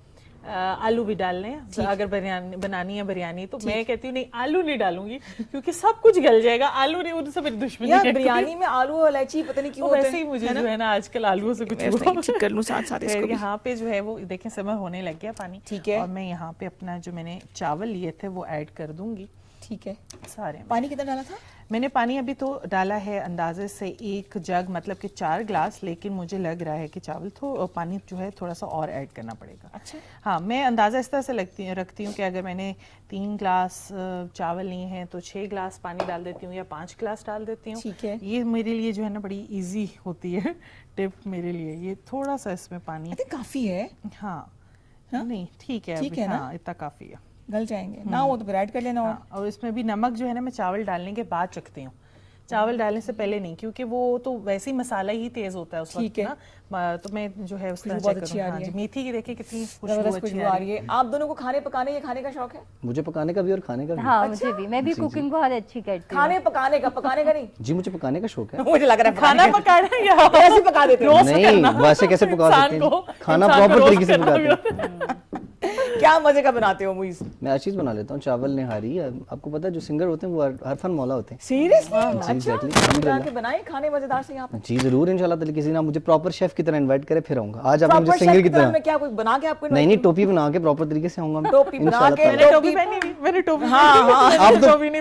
आलू भी डालने हैं। अगर बिरयानी बनानी है बिरयानी तो मैं कहती हूँ नहीं, आलू नहीं डालूंगी क्योंकि सब कुछ गल जाएगा। आलू नहीं, उनसे मेरी दुश्मनी यार है। बिरयानी में आलू और इलायची पता नहीं क्यों वो होते वैसे ही हैं, मुझे है ना? जो है ना आजकल आलूओं से कुछ मैं हुआ। ठीक कर लूँ साथ साथ इसको फिर भी। यहाँ पे जो है वो देखें समय होने लग गया पानी। ठीक है। और मैं यहाँ पे अपना जो मैंने चावल लिए थे वो ऐड कर दूंगी ठीक है। सारे में। पानी कितना डाला था? मैंने पानी अभी तो डाला है अंदाजे से 1 जग, मतलब कि 4 ग्लास, लेकिन मुझे लग रहा है कि चावल तो पानी जो है थोड़ा सा और ऐड करना पड़ेगा। अच्छा। हाँ, मैं अंदाज़ा इस तरह से रखती हूँ कि अगर मैंने 3 ग्लास चावल लिए हैं तो 6 ग्लास पानी डाल देती हूँ या 5 ग्लास डाल देती हूँ। ठीक है। ये मेरे लिए जो है ना बड़ी इजी होती है टिप मेरे लिए। ये थोड़ा सा इसमें पानी, आई थिंक काफी है। हाँ नहीं ठीक है, ठीक अभी, है ना? हाँ इतना काफ़ी है। गल जाएंगे ना, वो तो फिर ऐड कर लेना। और हाँ, और इसमें भी नमक जो है ना मैं चावल डालने के बाद चखती हूँ, चावल डालने से पहले नहीं, क्योंकि वो तो वैसे ही मसाला ही तेज होता है उस वक्त ना। तो मैं जो है उसका बहुत अच्छी आ रही है। मेथी की देखिए कितनी जबरदस्त खुशबू आ रही है। आप दोनों को खाने का शौक है? मुझे पकाने का भी और खाने का भी। हाँ मुझे भी, मैं भी कुकिंग बहुत अच्छी करती हूँ। खाने पकाने का नहीं? जी मुझे पकाने का शौक है। मुझे लग रहा है खाना पकाना या ऐसे पका देते हो। नहीं, वैसे कैसे पका सकते हैं? खाना प्रॉपर तरीके से पकाते हैं। क्या मजे का बनाते हो मुइज? मैं हर चीज़ बना लेता हूँ, चावल निहारी। आपको पता है जो सिंगर होते हैं वो हरफन मौला होते हैं। सीरियसली? जी, अच्छा, exactly, बना alhamdulillah। के बनाए खाने मजेदार से यहाँ पे? जी जरूर, इंशाल्लाह ताला किसी दिन आप मुझे प्रॉपर शेफ की तरह इनवाइट करें फिर आऊंगा। आज आपने प्रॉपर मुझे सिंगर की तरह मैं क्या कोई बना के आपको नहीं टोपी बना के प्रॉपर तरीके से आऊंगा मैं टोपी बना इंशाल्लाह के ताला। मैंने टोपी पहनी हुई, मैंने टोपी हाँ हाँ।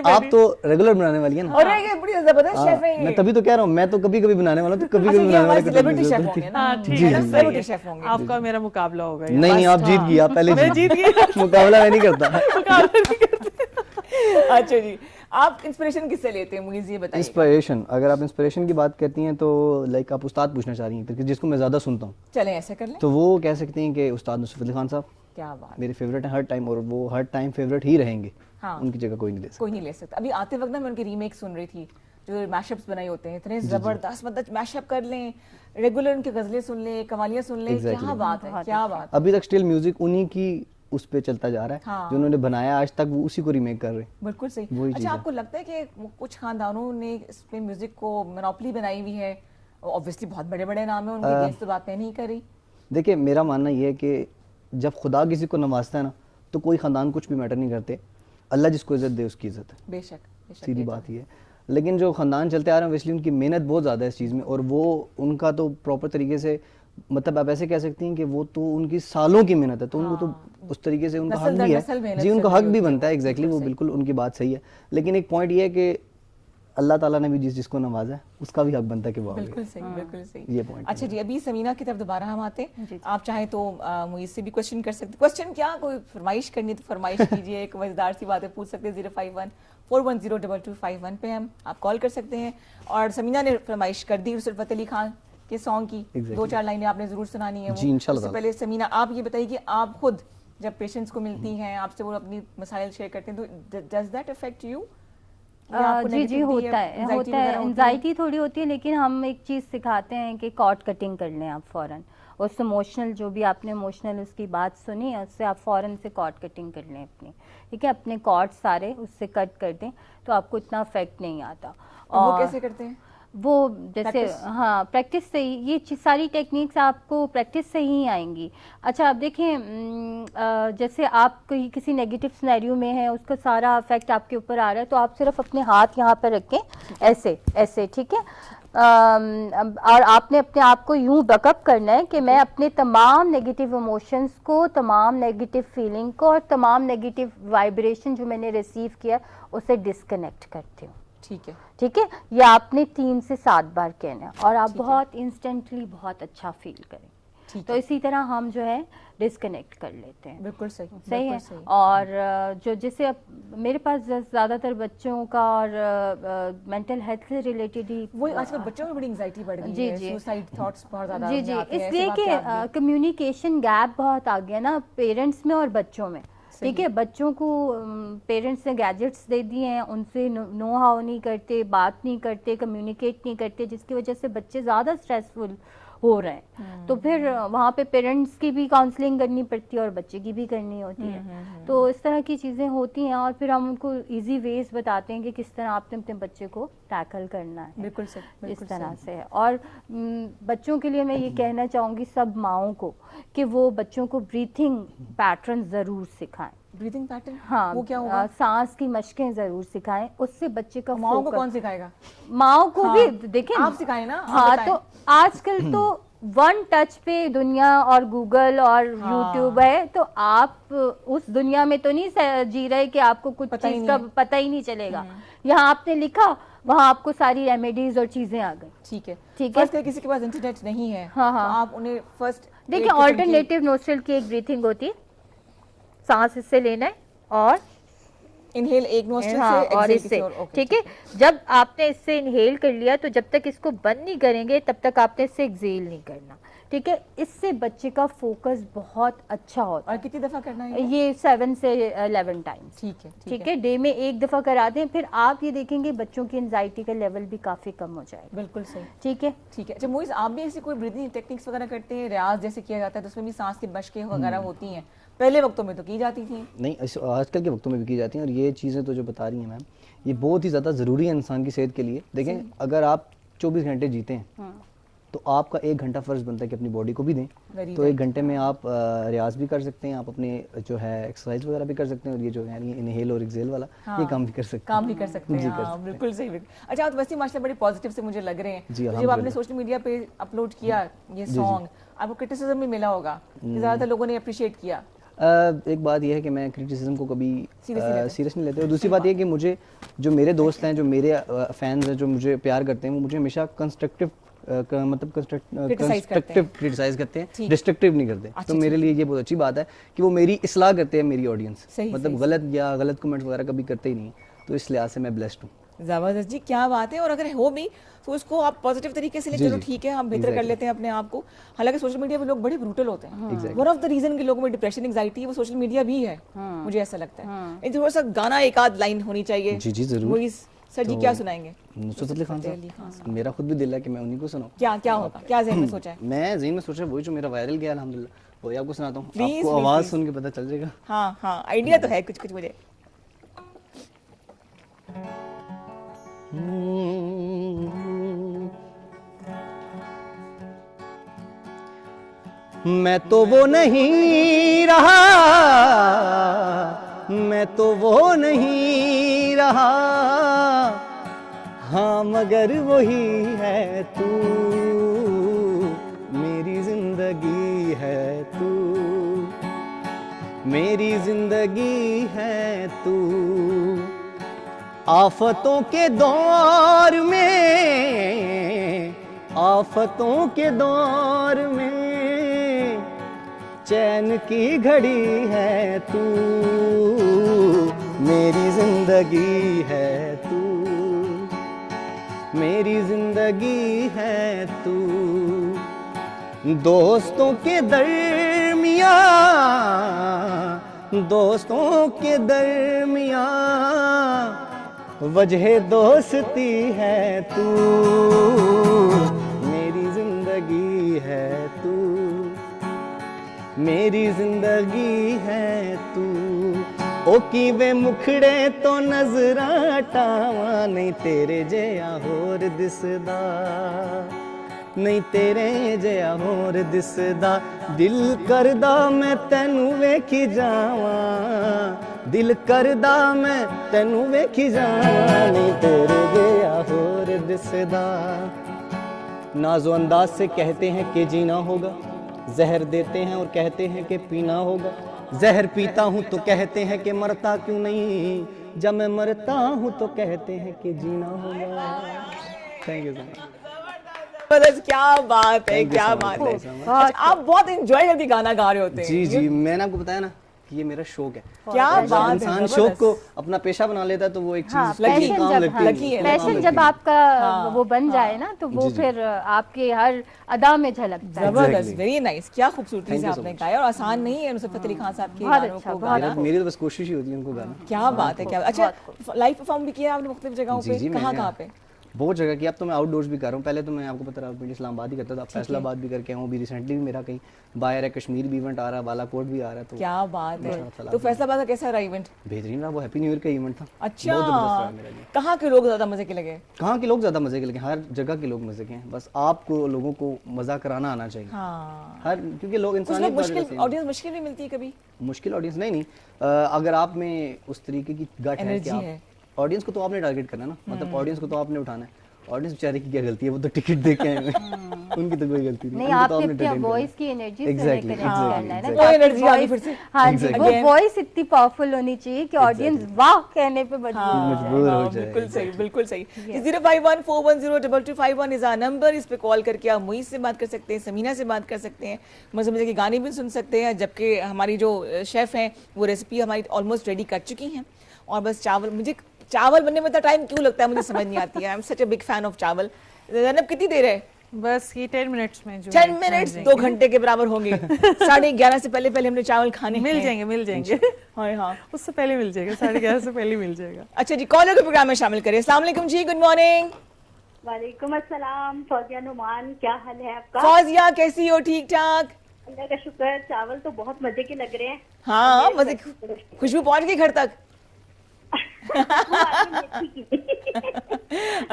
आप तो रेगुलर बनाने वाली है ना। और ये बड़ी जबरदस्त शेफ है ये। मैं तभी तो कह रहा हूँ, मैं तो कभी कभी बनाने वाला हूँ, तो कभी अच्छा, कभी ये बनाने हमारे वाला सेलिब्रिटी शेफ होंगे ना? हाँ, ठीक जी, है, जी, सही सेलिब्रिटी है। शेफ होंगे। आपका और मेरा मुकाबला होगा। नहीं नहीं, आप जीत गई, आप पहले मैं जीत गई। मुकाबला मैं नहीं करता। अच्छा जी, आप इंस्पिरेशन किससे लेते हैं मुझे ये बताइए? इंस्पिरेशन, अगर आप इंस्पिरेशन की बात करती हैं तो लाइक आप उस्ताद पूछना चाह रही हैं जिसको मैं ज़्यादा सुनता हूँ, चलें ऐसे कर लें। तो वो कह सकती हैं कि उस्ताद नुसरत अली खान साहब क्या बात, मेरे फेवरेट हैं हर टाइम, और वो हर टाइम फेवरेट ही रहेंगे। हाँ। उनकी जगह कोई नहीं ले सकता। कोई नहीं ले सकता। अभी आते वक्त ना मैं उनकी रीमेक सुन रही थी, जो मैशअप्स बनाए होते हैं इतने जबरदस्त, मतलब मैशअप कर लें, रेगुलर उनकी गजलें सुन लें, कवालियां सुन लें, क्या बात है, क्या बात। अभी तक स्टिल म्यूजिक उन्हीं की उस पे चलता जा रहा है। हाँ। जो उन्होंने बनाया आज तक वो उसी को रीमेक कर रहे हैं। बिल्कुल सही। वही चीज़ अच्छा, है। आपको लगता है कि कुछ खानदानों ने इसमें म्यूजिक को मोनोपोली बनाई हुई है? ऑब्वियसली बहुत बड़े बड़े नाम है, उनके अगेंस्ट तो बात मैं नहीं कर रही। देखिए मेरा मानना ये है कि जब खुदा किसी को नवाजता है ना, तो कोई खानदान कुछ भी मैटर नहीं करते। अल्लाह जिसको इज्जत दे उसकी इज्जत है, बेशक बेशक, सीधी ये तो बात ये है। लेकिन जो खानदान चलते आ रहे हैं इसलिए उनकी मेहनत बहुत ज़्यादा है इस चीज़ में, और वो उनका तो प्रॉपर तरीके से, मतलब आप ऐसे कह सकती हैं कि वो तो उनकी सालों की मेहनत है, तो उनको तो उस तरीके से उनका नस्ल हक दर भी नस्ल है मेहनत जी, उनका से हक जुड़ी भी होती है बनता है। वो, एग्जैक्टली, वो बिल्कुल बिल्कुल उनकी बात सही है। लेकिन एक पॉइंट ये है कि अल्लाह ताला ने भी जिसको नवाजा है उसका भी हक बनता है कि वो आगे। बिल्कुल सही, बिल्कुल सही। ये point अच्छा जी, अभी समीना की तरफ दोबारा हम आते हैं। आप चाहें तो मुझे से भी क्वेश्चन कर सकते। क्वेश्चन क्या, कोई फरमाइश करनी है तो फरमाइश कीजिए, एक मजेदार सी बातें पूछ सकते हैं। 051-410-2251 पे हम आप कॉल कर सकते हैं। और समीना ने फरमाइश कर दी नुसरत फतेह अली खान के सॉन्ग की, Exactly. 2-4 लाइनें आपने जरूर सुनानी है वो। जी, इंशाल्लाह। उससे पहले समीना आप ये बताइए कि आप खुद जब पेशेंट्स को मिलती हैं, आपसे वो अपनी मसाइल शेयर करते हैं, तो डज दैट अफेक्ट यू? जी जी, होता है, एंजाइटी थोड़ी होती है, लेकिन हम एक चीज़ सिखाते हैं कि कॉर्ड कटिंग कर लें आप फ़ौरन। उससे इमोशनल, जो भी आपने इमोशनल उसकी बात सुनी है, उससे आप फ़ौरन से कॉर्ड कटिंग कर लें अपनी, ठीक है, अपने कॉर्ड सारे उससे कट कर दें, तो आपको इतना अफेक्ट नहीं आता। और वो कैसे करते हैं? वो जैसे हाँ, प्रैक्टिस से ही ये सारी टेक्निक्स आपको प्रैक्टिस से ही आएंगी। अच्छा, आप देखें, जैसे आप कोई किसी नेगेटिव सिनेरियो में है, उसका सारा इफेक्ट आपके ऊपर आ रहा है, तो आप सिर्फ अपने हाथ यहाँ पर रखें, ऐसे ऐसे, ठीक है, और आपने अपने आप को यूं बकअप करना है कि मैं अपने तमाम नेगेटिव इमोशंस को, तमाम नेगेटिव फीलिंग को और तमाम नेगेटिव वाइब्रेशन जो मैंने रिसीव किया उसे डिस्कनेक्ट करती हूँ। ठीक है, ठीक है, ये आपने 3 से 7 बार कहना है, और आप बहुत इंस्टेंटली बहुत अच्छा फील करें। तो इसी तरह हम जो है डिस्कनेक्ट कर लेते हैं। बिल्कुल सही, सही है। सही। और जो जैसे अब मेरे पास ज़्यादातर बच्चों का और मेंटल हेल्थ से रिलेटेड ही, वो आजकल बच्चों में बड़ी एंजाइटी बढ़ गई जी, है, जी। सुसाइड थॉट्स बहुत ज्यादा जी जी, आते हैं, इसलिए ऐसे कि वाक़यात भी। कम्युनिकेशन गैप बहुत आ गया ना पेरेंट्स में और बच्चों में। ठीक है, बच्चों को पेरेंट्स ने गैजेट्स दे दिए हैं, उनसे नो हाउ नहीं करते, बात नहीं करते, कम्युनिकेट नहीं करते, जिसकी वजह से बच्चे ज़्यादा स्ट्रेसफुल हो रहे हैं। तो फिर वहाँ पे पेरेंट्स की भी काउंसलिंग करनी पड़ती है और बच्चे की भी करनी होती है। तो इस तरह की चीज़ें होती हैं, और फिर हम उनको इजी वेज बताते हैं कि किस तरह आपने अपने बच्चे को टैकल करना है। बिल्कुल सही, इस बिल्कुल तरह सही। से है। और बच्चों के लिए मैं ये कहना चाहूँगी सब माओं को कि वो बच्चों को ब्रीथिंग पैटर्न ज़रूर सिखाएं। ब्रीथिंग पैटर्न, हाँ, वो क्या होगा? सांस की मशकें ज़रूर सिखाएं, उससे बच्चे का माओ को focus- कौन सिखाएगा? माँ को हाँ, भी देखें, आप सिखाएं ना, आप हाँ, बताएं। तो आजकल तो 1 टच पे दुनिया और गूगल और यूट्यूब है, तो आप उस दुनिया में तो नहीं जी रहे कि आपको कुछ पता ही चीज नहीं का है। पता ही नहीं चलेगा। यहाँ आपने लिखा, वहाँ आपको सारी रेमेडीज और चीजें आ गई। ठीक है, ठीक है। फर्स्ट किसी के पास इंटरनेट नहीं है, हाँ, तो हाँ। आप उन्हें फर्स्ट देखिए, ऑल्टरनेटिव नोस्ट्रल की एक ब्रीथिंग होती है, सांस इससे लेना है और इनहेल एक नोस्ट्रल हाँ, से, और exhale इससे, किसी और, okay, ठीक है। जब आपने इससे इनहेल कर लिया तो जब तक इसको बंद नहीं करेंगे तब तक आपने इससे एक्सेल नहीं करना, ठीक है। इससे बच्चे का फोकस बहुत अच्छा होता और कितनी दफा करना है? है। ये 7 से 11 टाइम्स, ठीक है, ठीक है, डे में 1 दफा करा दें, फिर आप ये देखेंगे बच्चों की एंजाइटी का लेवल भी काफी कम हो जाएगा। बिल्कुल सही, ठीक है। ठीक है। अच्छा मोइज, आप भी ऐसी कोई ब्रीदिंग टेक्निक्स वगैरह करते हैं? रियाज जैसे किया जाता है तो उसमें भी सांस की मशकें वगैरह होती हैं, पहले वक्तों में तो की जाती थी। नहीं, आजकल के वक्तों में भी की जाती हैं, और ये चीज़ें तो जो बता रही हैं मैम, ये बहुत ही ज़्यादा ज़रूरी है इंसान की सेहत के लिए। देखें, अगर आप 24 घंटे जीते हैं तो आपका 1 घंटा फ़र्ज़ बनता है कि अपनी बॉडी को भी दें। Very तो 1 घंटे में आप रियाज भी कर सकते हैं, आप अपने जो है एक्सरसाइज वगैरह भी कर सकते हैं, और ये जो है इनहेल और एक्सेल वाला ये काम भी कर सकते हैं। काम भी कर सकते हैं, जी, कर हाँ, सकते हैं। बिल्कुल सही। अच्छा, आप वैसे माशाल्लाह बड़े पॉजिटिव से मुझे लग रहे हैं। जी, तो जब आपने अल्हम्दुलिल्लाह। सोशल मीडिया पे अपलोड किया ये सॉन्ग, आपको क्रिटिसिज्म भी मिला होगा कि ज़्यादातर लोगों ने अप्रिशिएट किया। एक बात यह है कि मैं क्रिटिसिज्म को कभी Seriously सीरियस नहीं लेते, और दूसरी बात यह कि मुझे जो मेरे दोस्त हैं, जो मेरे फैंस हैं, जो मुझे प्यार करते हैं, वो मुझे हमेशा कंस्ट्रक्टिव मतलब कंस्ट्रक्टिव क्रिटिसाइज करते हैं, डिस्ट्रक्टिव नहीं करते। तो मेरे लिए ये बहुत अच्छी बात है कि वो मेरी इस्लाह करते हैं, मेरी ऑडियंस, सही, मतलब गलत या गलत कमेंट्स वगैरह कभी करते ही नहीं, तो इस लिहाज से मैं ब्लेस्ड हूँ। जबरदस्त जी, क्या बात है। और अगर हो भी तो उसको आप पॉजिटिव तरीके से ले, जी, चलो जी। ठीक है, हम बेहतर कर Exactly. लेते हैं अपने आप को। हालांकि सोशल मीडिया पे लोग बड़े ब्रूटल होते हैं। Exactly. One of the reason के लोगों में डिप्रेशन, एंजाइटी, वो सोशल मीडिया भी है, मुझे ऐसा लगता है। इन थोड़ा सा गाना एक आध लाइन होनी चाहिए। जी, जी, जरूर। मुइज़ सर जी तो क्या सुनाएंगे? नुसरत अली खान साहब, मेरा खुद भी दिल है कि मैं उन्हीं को सुनाऊं। क्या क्या होगा, क्या ज़हन में सोचा है? मैं ज़हन में सोच रहा वही जो मेरा वायरल गया अल्हम्दुलिल्लाह, वही आपको सुनाता हूँ। Please, आपको please, आवाज़ please. सुन के पता चल जाएगा। हाँ हाँ, आइडिया तो है कुछ कुछ मुझे। मैं तो वो नहीं रहा, मैं तो वो नहीं रहा, हाँ मगर वही है तू, मेरी जिंदगी है तू, मेरी जिंदगी है तू। आफतों के दौर में, आफतों के दौर में चैन की घड़ी है तू, मेरी जिंदगी है तू, मेरी जिंदगी है तू। दोस्तों के दरमियाँ, दोस्तों के दरमियाँ वजह दोस्ती है तू, मेरी जिंदगी है तू, मेरी जिंदगी है तू। ओ कीवे मुखड़े तो नजरां टावां, नहीं तेरे जिहा होर दिसदा, नहीं तेरे जिहा होर दिसदा। दिल करदा मैं तैनू वेखी जावां, दिल करदा मैं तैनू वेखी जावां, नहीं तेरे जिहा होर दिसदा। नाज़ो अंदाज से कहते हैं कि जीना होगा, जहर देते हैं और कहते हैं कि पीना होगा। जहर पीता हूँ तो कहते हैं कि मरता क्यों नहीं, जब मैं मरता हूँ तो कहते हैं कि जीना होगा। Thank you so much. जबरदस्त, क्या बात है, Thank you क्या so much, बात thank है। you so much. अच्छा, आप बहुत एंजॉय करके गाना गा रहे होते हैं। जी जी, मैंने आपको बताया ना कि ये मेरा शौक है। क्या जब बात है, इंसान जबरदस्त। शौक को अपना पेशा बना लेता है तो वो एक हाँ, चीज काम पैशन जब, लगती लकी है, है, पैशन जब आपका वो बन जाए ना, तो वो जी, जी। फिर आपके हर अदा में झलकता है। जबरदस्त, Exactly. Very nice. क्या खूबसूरती Thank से you so आपने much. गाया, और आसान नहीं है नुसरत फतेह अली खान साहब के बहुत गानों अच्छा, को बहुत गाना। मेरी तो बस कोशिश ही होती है उनको गाना। क्या बात है, क्या अच्छा। लाइव परफॉर्म भी किया आपने मुख्तलिफ जगहों जी पे, जी, कहाँ मैंने कहाँ पे? बहुत जगह की। अब तो मैं आउटडोर्स भी कर रहा हूँ। पहले तो मैं आपको पता रहा इस्लामाबाद ही करता था, फैसलाबाद भी करके हूँ। अभी रिसेंटली भी मेरा कहीं बाहर है, कश्मीर भी इवेंट आ रहा है, बालाकोट भी आ रहा है। तो क्या बात है। माशाअल्लाह। तो फैसलाबाद का कैसा रहा इवेंट? बेहतरीन रहा, वो हैप्पी न्यू ईयर का इवेंट था। अच्छा, बहुत जबरदस्त रहा मेरा लिए। कहाँ के लोग ज्यादा मजे के लगे? कहाँ के लोग ज़्यादा मज़े के लगे? हर जगह के लोग मज़े के हैं, बस आपको लोगों को मज़ा कराना आना चाहिए। हाँ, हर क्योंकि लोग कुछ इंसान लोग मुश्किल, ऑडियंस मुश्किल भी मिलती है कभी। मुश्किल ऑडियंस नहीं अगर आप में उस तरीके की गट है कि Energy है। आप ऑडियंस को तो आपने टारगेट करना है ना, मतलब ऑडियंस को तो आपने उठाना है। ऑडियंस बेचारे की क्या गलती है, वो तो टिकट दे के आए हैं। उनकी तो कोई गलती नहीं। नहीं, उनको तो आपने अपनी entertain करना है। वॉइस की एनर्जी से Exactly, कनेक्ट exactly, करना है ना, exactly. वो ताकि energy आ गई voice- फिर से। हाँ जी, Exactly. वो Again. वॉइस इतनी पावरफुल होनी चाहिए कि ऑडियंस वाह कहने पे मजबूर हो जाए। मजबूर हो हाँ, जाए। बिल्कुल सही, बिल्कुल सही। 05141022251 इज आवर नंबर। इस पे कॉल करके आप मुइज़ से बात कर सकते हैं, समीना से बात कर सकते हैं, मज़े मज़े के गाने भी सुन सकते हैं। जबकि हमारी जो शेफ़ हैं वो रेसिपी हमारी ऑलमोस्ट रेडी कर चुकी हैं, और बस चावल, मुझे चावल बनने में इतना टाइम क्यों लगता है मुझे समझ नहीं आती है। I am such a big fan of चावल। ज़ैनब कितनी देर है? बस ये 10 मिनट्स में जो 10 मिनट्स, 2 घंटे के बराबर होंगे। 11:30 से पहले पहले हमने चावल खाने मिल हैं। जाएंगे, मिल जाएंगे। हाँ हाँ। उससे पहले मिल जाएगा, 11:30 से पहले मिल जाएगा। अच्छा जी, कॉलर को प्रोग्राम में शामिल करें। अस्सलाम वालेकुम जी, गुड मॉर्निंग। वालेकुम अस्सलाम। फौजिया नुमान, क्या हाल है आपका? फौजिया कैसी हो? ठीक ठाक। अल्लाह का शुक्र। चावल तो बहुत मजे के लग रहे हैं। हाँ, मजे, खुशबू पहुंच गई घर तक। वो आती मेथी की।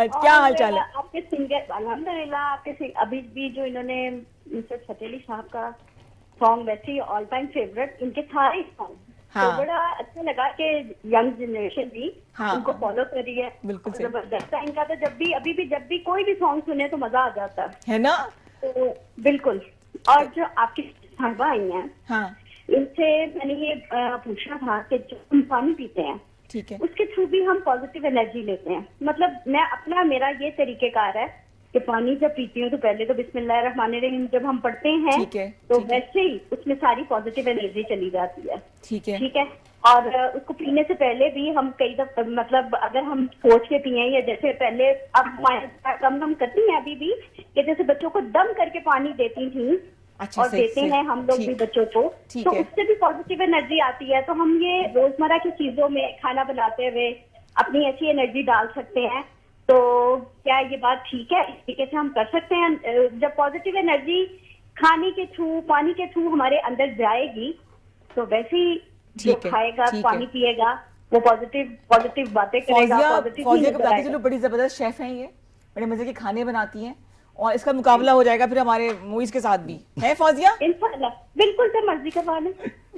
क्या हाल चाल है? आपके सिंगर अल्हम्दुलिल्लाह, अभी भी जो इन्होंने मिस्टर फतेह अली साहब का सॉन्ग वैसे ही ऑल टाइम फेवरेट, इनके सारे सॉन्ग हाँ। तो बड़ा अच्छा लगा कि यंग जनरेशन भी हाँ, उनको फॉलो कर रही है। बिल्कुल सही। जबरदस्त है इनका, तो जब भी कोई भी सॉन्ग सुने तो मजा आ जाता है ना? तो बिल्कुल। और जो आपकी साहिबा आई हैं, हाँ, इनसे मैंने ये पूछना था कि जो हम पानी पीते हैं ठीक है। उसके थ्रू भी हम पॉजिटिव एनर्जी लेते हैं। मतलब मेरा ये तरीकेकार है कि पानी जब पीती हूँ तो पहले तो बिस्मिल्लाहिर्रहमानिर्रहीम जब हम पढ़ते हैं ठीक है, तो ठीक है। वैसे ही उसमें सारी पॉजिटिव एनर्जी चली जाती है। ठीक है। ठीक है। और उसको पीने से पहले भी हम कई दफा, मतलब अगर हम सोच के पिए या जैसे पहले, अब कम हम करती हैं अभी भी, कि जैसे बच्चों को दम करके पानी देती थी अच्छा, और सही, देते सही। हैं हम लोग भी ठीक, बच्चों को, ठीक तो है। उससे भी पॉजिटिव एनर्जी आती है। तो हम ये रोजमर्रा की चीजों में खाना बनाते हुए अपनी अच्छी एनर्जी डाल सकते हैं। तो क्या ये बात ठीक है? इस तरीके से हम कर सकते हैं। जब पॉजिटिव एनर्जी खाने के थ्रू, पानी के थ्रू हमारे अंदर जाएगी तो वैसे ही जो ठीक है, खाएगा, ठीक पानी है। पिएगा, वो पॉजिटिव बातें करेगा, पॉजिटिव फौजिया को बताती चलो, बड़ी जबरदस्त शेफ हैं ये, बड़े मजे के खाने बनाती हैं और इसका मुकाबला हो जाएगा फिर हमारे मूवीज के साथ भी, है फौजिया? इंशाल्लाह बिल्कुल, जब मर्जी करवा लें।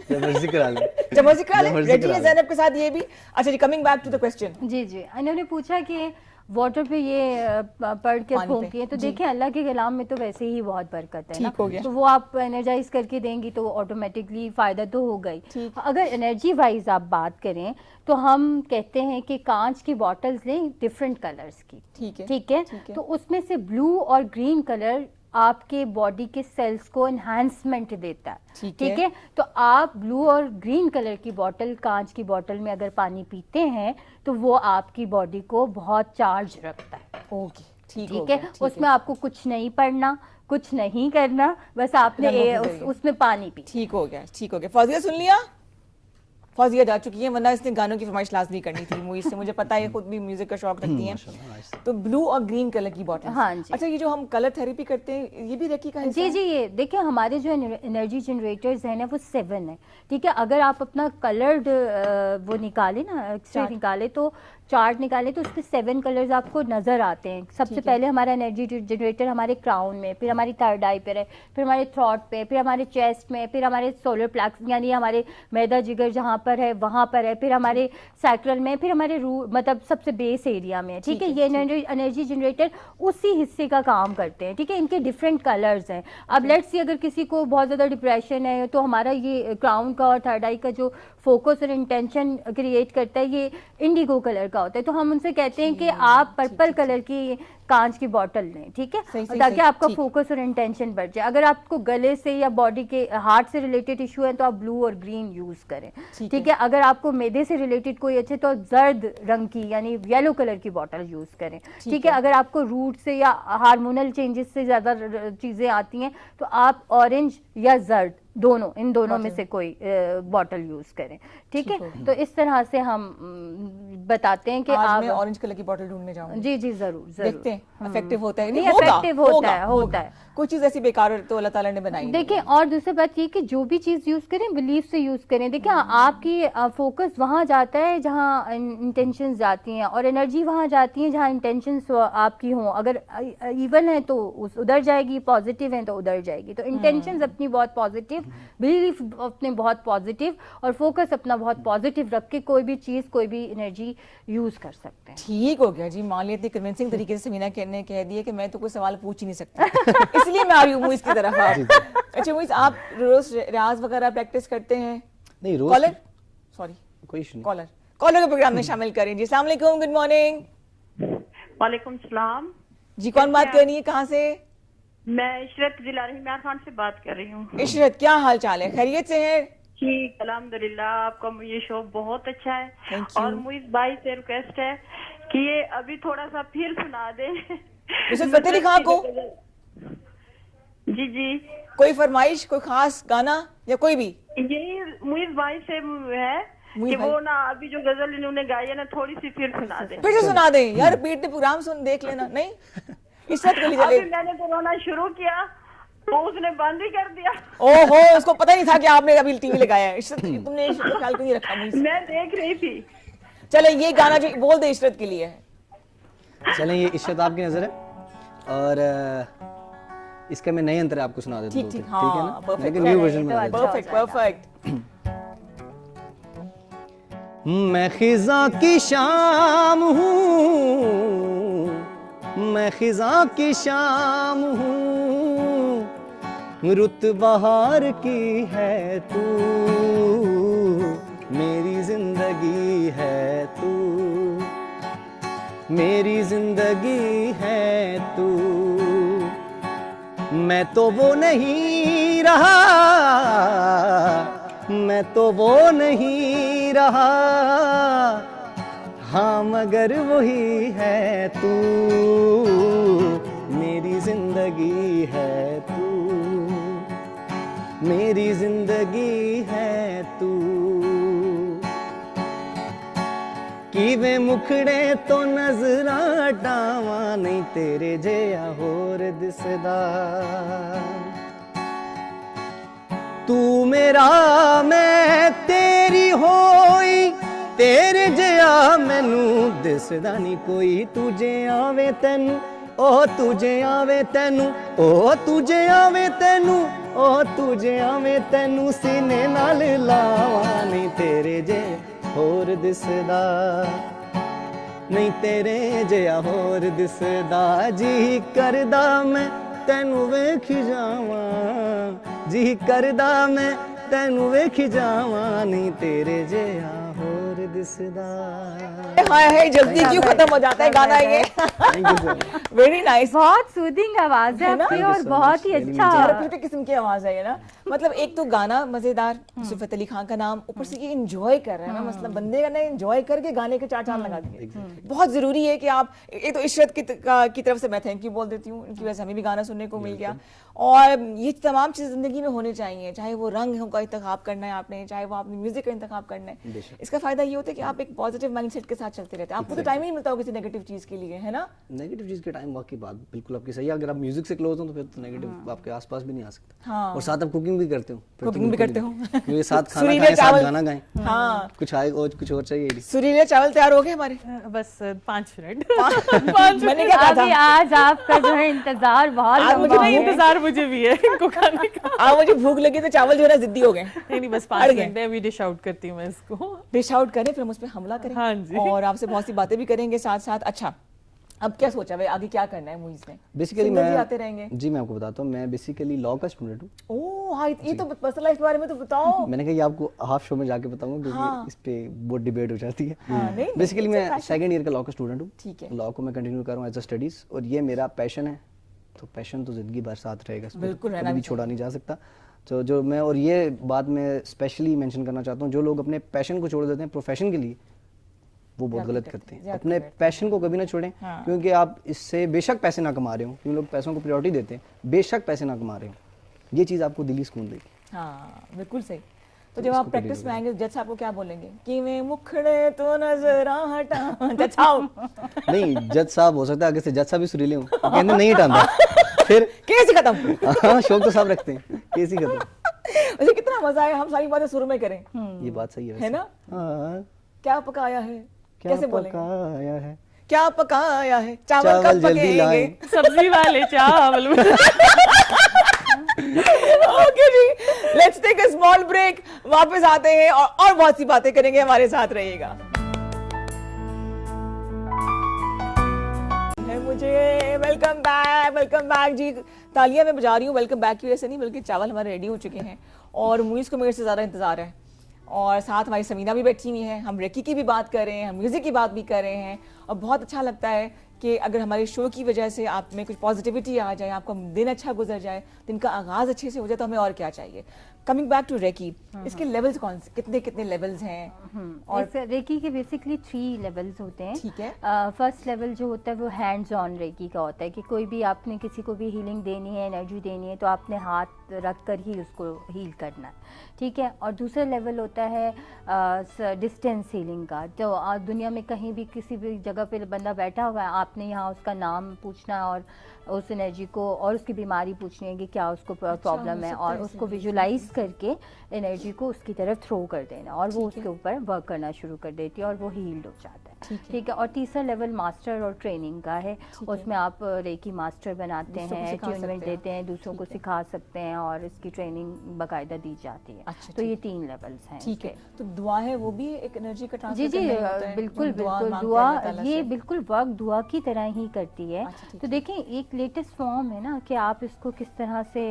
जब मर्जी करा ले। जब मर्जी करा ले, जब मर्जी रेडी करा है ले। ज़ैनब के साथ ये भी। अच्छा जी, coming back to the question. जी जी, इन्होंने पूछा कि वाटर पे ये पढ़ के पानी पे, फूंकिए, तो जी। देखिए अल्लाह के कलाम में तो वैसे ही बहुत बरकत है ना, ठीक हो गया। तो वो आप एनर्जाइज करके देंगी तो ऑटोमेटिकली फायदा तो होगा ही। ठीक। अगर एनर्जी वाइज आप बात करें तो हम कहते हैं कि कांच की बॉटल्स लें डिफरेंट कलर्स की, ठीक है, ठीक है, ठीक है। तो उसमें से ब्लू और ग्रीन कलर आपके बॉडी के सेल्स को एनहांसमेंट देता है, ठीक ठीक है। है। तो आप ब्लू और ग्रीन कलर की बॉटल, कांच की बॉटल में अगर पानी पीते हैं तो वो आपकी बॉडी को बहुत चार्ज रखता है, ओके, ठीक हो ठीक गया, है। ठीक उसमें आपको कुछ नहीं पढ़ना, कुछ नहीं करना, बस आपने रंगों के ये जरिए। उसमें पानी पी। ठीक हो गया, ठीक हो गया। फौजिया सुन लिया? फौजिया जा चुकी है, वरना इसने गानों की फरमाइश लाजमी करनी थी मूवी से, मुझे पता है खुद भी म्यूजिक का शौक रखती हैं। तो ब्लू और ग्रीन कलर की बॉटल। हाँ जी। अच्छा, ये जो हम कलर थेरेपी करते हैं ये भी रेकी का हिस्सा जी है? जी, ये देखिए हमारे जो एनर्जी जनरेटर्स हैं ना वो 7 है, ठीक है। अगर आप अपना कलर्ड वो निकाले ना, एक्सरे चार्ट। निकाले तो चार्ट निकाले तो उसमें 7 कलर्स आपको नजर आते हैं। सबसे ठीक है। पहले हमारा एनर्जी जनरेटर हमारे क्राउन में, फिर हमारी थर्ड आई पे है, फिर हमारे थ्रॉट पे, फिर हमारे चेस्ट में, फिर हमारे सोलर प्लेक्स यानी हमारे मैदा जिगर जहाँ पर है वहाँ पर है, फिर हमारे सैक्रल में, फिर हमारे मतलब सबसे बेस एरिया में, ठीक है। ये एनर्जी जनरेटर उसी हिस्से का काम करते हैं, ठीक है। इनके डिफरेंट कलर्स हैं। अब लेट्स सी अगर किसी को बहुत ज़्यादा डिप्रेशन है तो हमारा ये क्राउन का और थर्ड आई का जो फोकस और इंटेंशन क्रिएट करता है ये इंडिगो कलर का होता है। तो हम उनसे कहते हैं कि आप पर्पल कलर की कांच की बॉटल लें, ठीक है, सही, सही, ताकि सही, आपका ठीक। फोकस और इंटेंशन बढ़ जाए। अगर आपको गले से या बॉडी के हार्ट से रिलेटेड इशू है तो आप ब्लू और ग्रीन यूज करें, ठीक ठीक है। अगर आपको मैदे से रिलेटेड कोई अच्छे तो जर्द रंग की यानी येलो कलर की बॉटल यूज करें, ठीक है। अगर आपको रूट से या हार्मोनल चेंजेस से ज्यादा चीजें आती हैं तो आप ऑरेंज या जर्द दोनों, इन दोनों में से कोई बॉटल यूज करें, ठीक है। तो इस तरह से हम बताते हैं कि आज मैं आप ऑरेंज कलर की बॉटल ढूंढने जाऊंगी। जी जी जरूर जरूर देखते हैं इफेक्टिव होता है नहीं, effective होता है। कोई चीज ऐसी बेकार तो अल्लाह ताला ने बनाई देखिए और दूसरी बात ये कि जो भी चीज़ यूज़ करें बिलीफ से यूज़ करें। देखिए आपकी फोकस वहाँ जाता है जहाँ इंटेंशंस जाती हैं और एनर्जी वहाँ जाती है जहाँ इंटेंशंस आपकी हों। अगर इवन है तो उधर जाएगी, पॉजिटिव है तो उधर जाएगी। तो इंटेंशंस अपनी बहुत पॉजिटिव, बिलीफ अपने बहुत पॉजिटिव और फोकस अपना बहुत पॉजिटिव रख के कोई भी चीज़, कोई भी एनर्जी यूज़ कर सकते हैं। ठीक हो गया जी, मान लिया इतनी कन्विंसिंग तरीके से समीना ने कह दिया कि मैं तो कोई सवाल पूछ ही नहीं सकती इसलिए मैं आ रही हूँ मूवीज की तरफ। आप अच्छा मूवीज, आप रोज रियाज वगैरह प्रैक्टिस करते हैं? नहीं रोज कॉलर, सॉरी कोई इशू नहीं। कॉलर के प्रोग्राम में शामिल करें जी। अस्सलाम वालेकुम, गुड मॉर्निंग वालेकुम सलाम। जी। कौन बात करनी है, कहाँ से? मैं इशरत जिला रहीमार खान से बात कर रही हूँ। इशरत, क्या हाल चाल है, खैरियत से है? ठीक अल्हम्दुलिल्लाह, आपका ये शो बहुत अच्छा है। Thank you. और मुइज भाई से रिक्वेस्ट है कि ये अभी थोड़ा सा फिर सुना दे। नुसरत फतेह अली खान को? जी जी, कोई फरमाइश, कोई खास गाना या कोई भी? यही मुइज भाई से है मुइज कि भाई। वो ना अभी जो गजल इन्होंने गाई है ना थोड़ी सी फिर सुना दे। फिर से सुना दें यार, पेट ने प्रोग्राम सुन देख लेना। नहीं इशरत को ले चले। अभी मैंने कोरोना शुरू किया तो उसने बंद ही कर दिया। ओहो, उसको पता नहीं था कि आपने अभी टीवी लगाया है। इशरत, तुमने इशरत का ख्याल क्यों नहीं रखा मुझसे? मैं देख रही थी। चले ये गाना जो बोल दे इशरत के लिए है। चलें, ये इशरत आपकी नजर है और इसका मैं नए अंतर आपको सुना देता हूँ। ठीक, ठीक हाँ, है ना, perfect, लेकिन न्यू वर्जन तो में अच्छा परफेक्ट परफेक्ट। मैं खिजा की शाम हूँ, मैं खिजा की शाम हूँ, रुत बहार की है तू, मेरी जिंदगी है तू, मेरी जिंदगी है तू। मैं तो वो नहीं रहा, मैं तो वो नहीं रहा, हाँ मगर वही है तू, मेरी जिंदगी है तू, मेरी जिंदगी है तू। किवें मुखड़े तो नजरां डावां नहीं तेरे जिहा होर दिसदा, तू मेरा मैं तेरी होई तेरे जिहा मैनू दिसदा नहीं कोई, तुझे आवे तैनू ओ तुझे आवे तैनू ओ तुझे आवे तैनू ओ तुझे आवे तैनू, सीने नाल लावां नहीं तेरे जिहा होर दिसदा, नहीं तेरे जिहा होर दिसदा, जी करदा मैं तैनू वेखी जावां, जी करदा मैं तैनू वेखी जावां, नहीं तेरे जिहा होर दिसदा। हाय हाय जल्दी क्यों खत्म हो जाता है गाना ये। वेरी नाइस, बहुत सूदिंग आवाज है है ना? आपकी Thank you और so बहुत much. ही Very अच्छा। थेरेप्यूटिक किस्म की आवाज है ये ना। मतलब एक तो गाना मजेदार, सिफत अली खान का नाम, ऊपर से ये एंजॉय कर रहे हैं ना, मतलब बंदे का ना एंजॉय करके गाने के चार चांद लगा दिए। बहुत जरूरी है कि आप एक तो इशरत की तरफ से मैं थैंक यू बोल देती हूँ, इनकी वजह से हमें भी गाना सुनने को मिल गया। और ये तमाम चीज़ें जिंदगी में होनी चाहिए, चाहे वो रंग का इंतखाब करना है आपने, चाहे वो आपने म्यूजिक का इंतखाब करना है। इसका फायदा ये होता है कि आप एक पॉजिटिव माइंडसेट के साथ चलते रहते हैं, आपको तो टाइम ही नहीं मिलता हो किसी नेगेटिव चीज के लिए, है ना। नेगेटिव चीज के टाइम वाकई बात बिल्कुल आपकी सही है। अगर आप म्यूजिक से क्लोज हो तो फिर तो नेगेटिव आपके आसपास भी नहीं आ सकता। हाँ। और साथ आप कुकिंग भी करते हो, फिर तो कुकिंग भी बिल्कुल करते हो। क्योंकि साथ खाना सुरीले खाएं, साथ चावल। गाना गाएं। हाँ, कुछ आए और कुछ और चाहिए। सुरीले चावल तैयार हो गए हमारे। बस 5 मिनट। मैंने क्या कहा अभी था, आज आपका जो है इंतजार बहुत आज मुझे लंबा नहीं है। इंतजार मुझे भी है इनको खाने का। आज मुझे भूख लगी तो चावल जो है ना जिद्दी हो गए। नहीं बस अड़ 5 गए। मिनट है, अभी डिश आउट करती हूँ मैं इसको। डिश आउट करें फिर हम उस पर हमला करें। हाँ जी। और आपसे बहुत सी बातें भी करेंगे साथ साथ। अच्छा अब क्या सोचा भाई, आगे क्या करना है मूवीज में? बेसिकली Singles ही आते रहेंगे? जी मैं आपको बताता हूँ, मैं बेसिकली लॉ का स्टूडेंट हूँ। ओह हाँ, ये तो पर्सनल लाइफ के बारे में तो बताओ। मैंने कहा ये आपको हाफ शो में जाके बताऊंगा क्योंकि हाँ। इस पे बहुत डिबेट हो जाती है। नहीं, बेसिकली it's a मैं passion. सेकंड ईयर का लॉ का स्टूडेंट हूँ। ठीक है। लॉ को मैं कंटिन्यू कर रहा हूँ एज अ स्टडीज, और ये मेरा पैशन है, तो पैशन तो जिंदगी भर साथ रहेगा, इसको बिल्कुल रहना कभी भी भी छोड़ा नहीं जा सकता। तो जो मैं, और ये बात मैं स्पेशली मेंशन करना चाहता हूँ, जो लोग अपने पैशन को छोड़ देते हैं प्रोफेशन के लिए, वो बहुत गलत करते हैं। अपने पैशन को कभी ना छोड़ें, क्योंकि आप इससे बेशक पैसे ना कमा रहे हो, क्योंकि लोग पैसों को प्रायोरिटी देते हैं, बेशक पैसे ना कमा रहे हो, ये चीज़ आपको दिली सुकून देगी। हाँ बिल्कुल सही। तो जब आप प्रैक्टिस में आएंगे जज साहब को क्या बोलेंगे कि मैं मुखड़े तो नजर हटा जज साहब? नहीं, जज साहब हो सकता है आगे से जज साहब भी सुरीले हों, वो कहते हैं नहीं हटाना, फिर केस ही खत्म। हाँ शौक तो साहब रखते हैं, केस ही खत्म। वैसे कितना मजा आया, हम सारी बातें शुरू में करें, ये बात सही है है वैसे। ना। हाँ, क्या पकाया है, क्या कैसे बोलेंगे? पकाया है, क्या पकाया है, चावल चावल कब जल्दी पकेंगे? लाएं। सब्जी वाले चावल। ओके जी, let's take a small break, वापस आते हैं और बहुत सी बातें करेंगे, हमारे साथ रहिएगा। है मुझे वेलकम बैक जी, तालियां मैं बजा रही हूँ वेलकम बैक की वजह से नहीं, बल्कि चावल हमारे रेडी हो चुके हैं और मूवीज को मेरे से ज़्यादा इंतजार है। और साथ हमारी समीना भी बैठी हुई है, हम रेकी की भी बात कर रहे हैं, हम म्यूजिक की बात भी कर रहे हैं, और बहुत अच्छा लगता है कि अगर हमारे शो की वजह से आप में कुछ पॉजिटिविटी आ जाए, आपका दिन अच्छा गुजर जाए, दिन का आगाज अच्छे से हो जाए, तो हमें और क्या चाहिए। कमिंग बैक टू रेकी, इसके लेवल्स कौन से, कितने कितने लेवल्स हैं? और रेकी के बेसिकली 3 लेवल्स होते हैं। ठीक है। फर्स्ट लेवल जो होता है वो हैंड्स ऑन रेकी का होता है कि कोई भी आपने किसी को भी हीलिंग देनी है, एनर्जी देनी है, तो आपने हाथ रख कर ही उसको हील करना है, ठीक है। और दूसरा लेवल होता है डिस्टेंस हीलिंग का, तो दुनिया में कहीं भी किसी भी जगह पे बंदा बैठा हुआ है, आपने यहाँ उसका नाम पूछना और उस एनर्जी को और उसकी बीमारी पूछनी है कि क्या उसको प्रॉब्लम है, और उसको विजुलाइज करके एनर्जी को उसकी तरफ थ्रो कर देना, और वो उसके ऊपर वर्क करना शुरू कर देती है और वो हील्ड हो जाता है। ठीक है। और तीसरा लेवल मास्टर और ट्रेनिंग का है, उसमें आप रेकी मास्टर बनाते हैं, अट्यूनमेंट देते हैं, दूसरों को सिखा सकते हैं और इसकी ट्रेनिंग बाकायदा दी जाती है। तो ये 3 लेवल्स हैं। ठीक है। तो दुआ है वो भी एक एनर्जी का ट्रांसफर जी बिल्कुल बिल्कुल, दुआ ये बिल्कुल वर्क दुआ की तरह ही करती है। तो देखें एक लेटेस्ट फॉर्म है ना कि आप इसको किस तरह से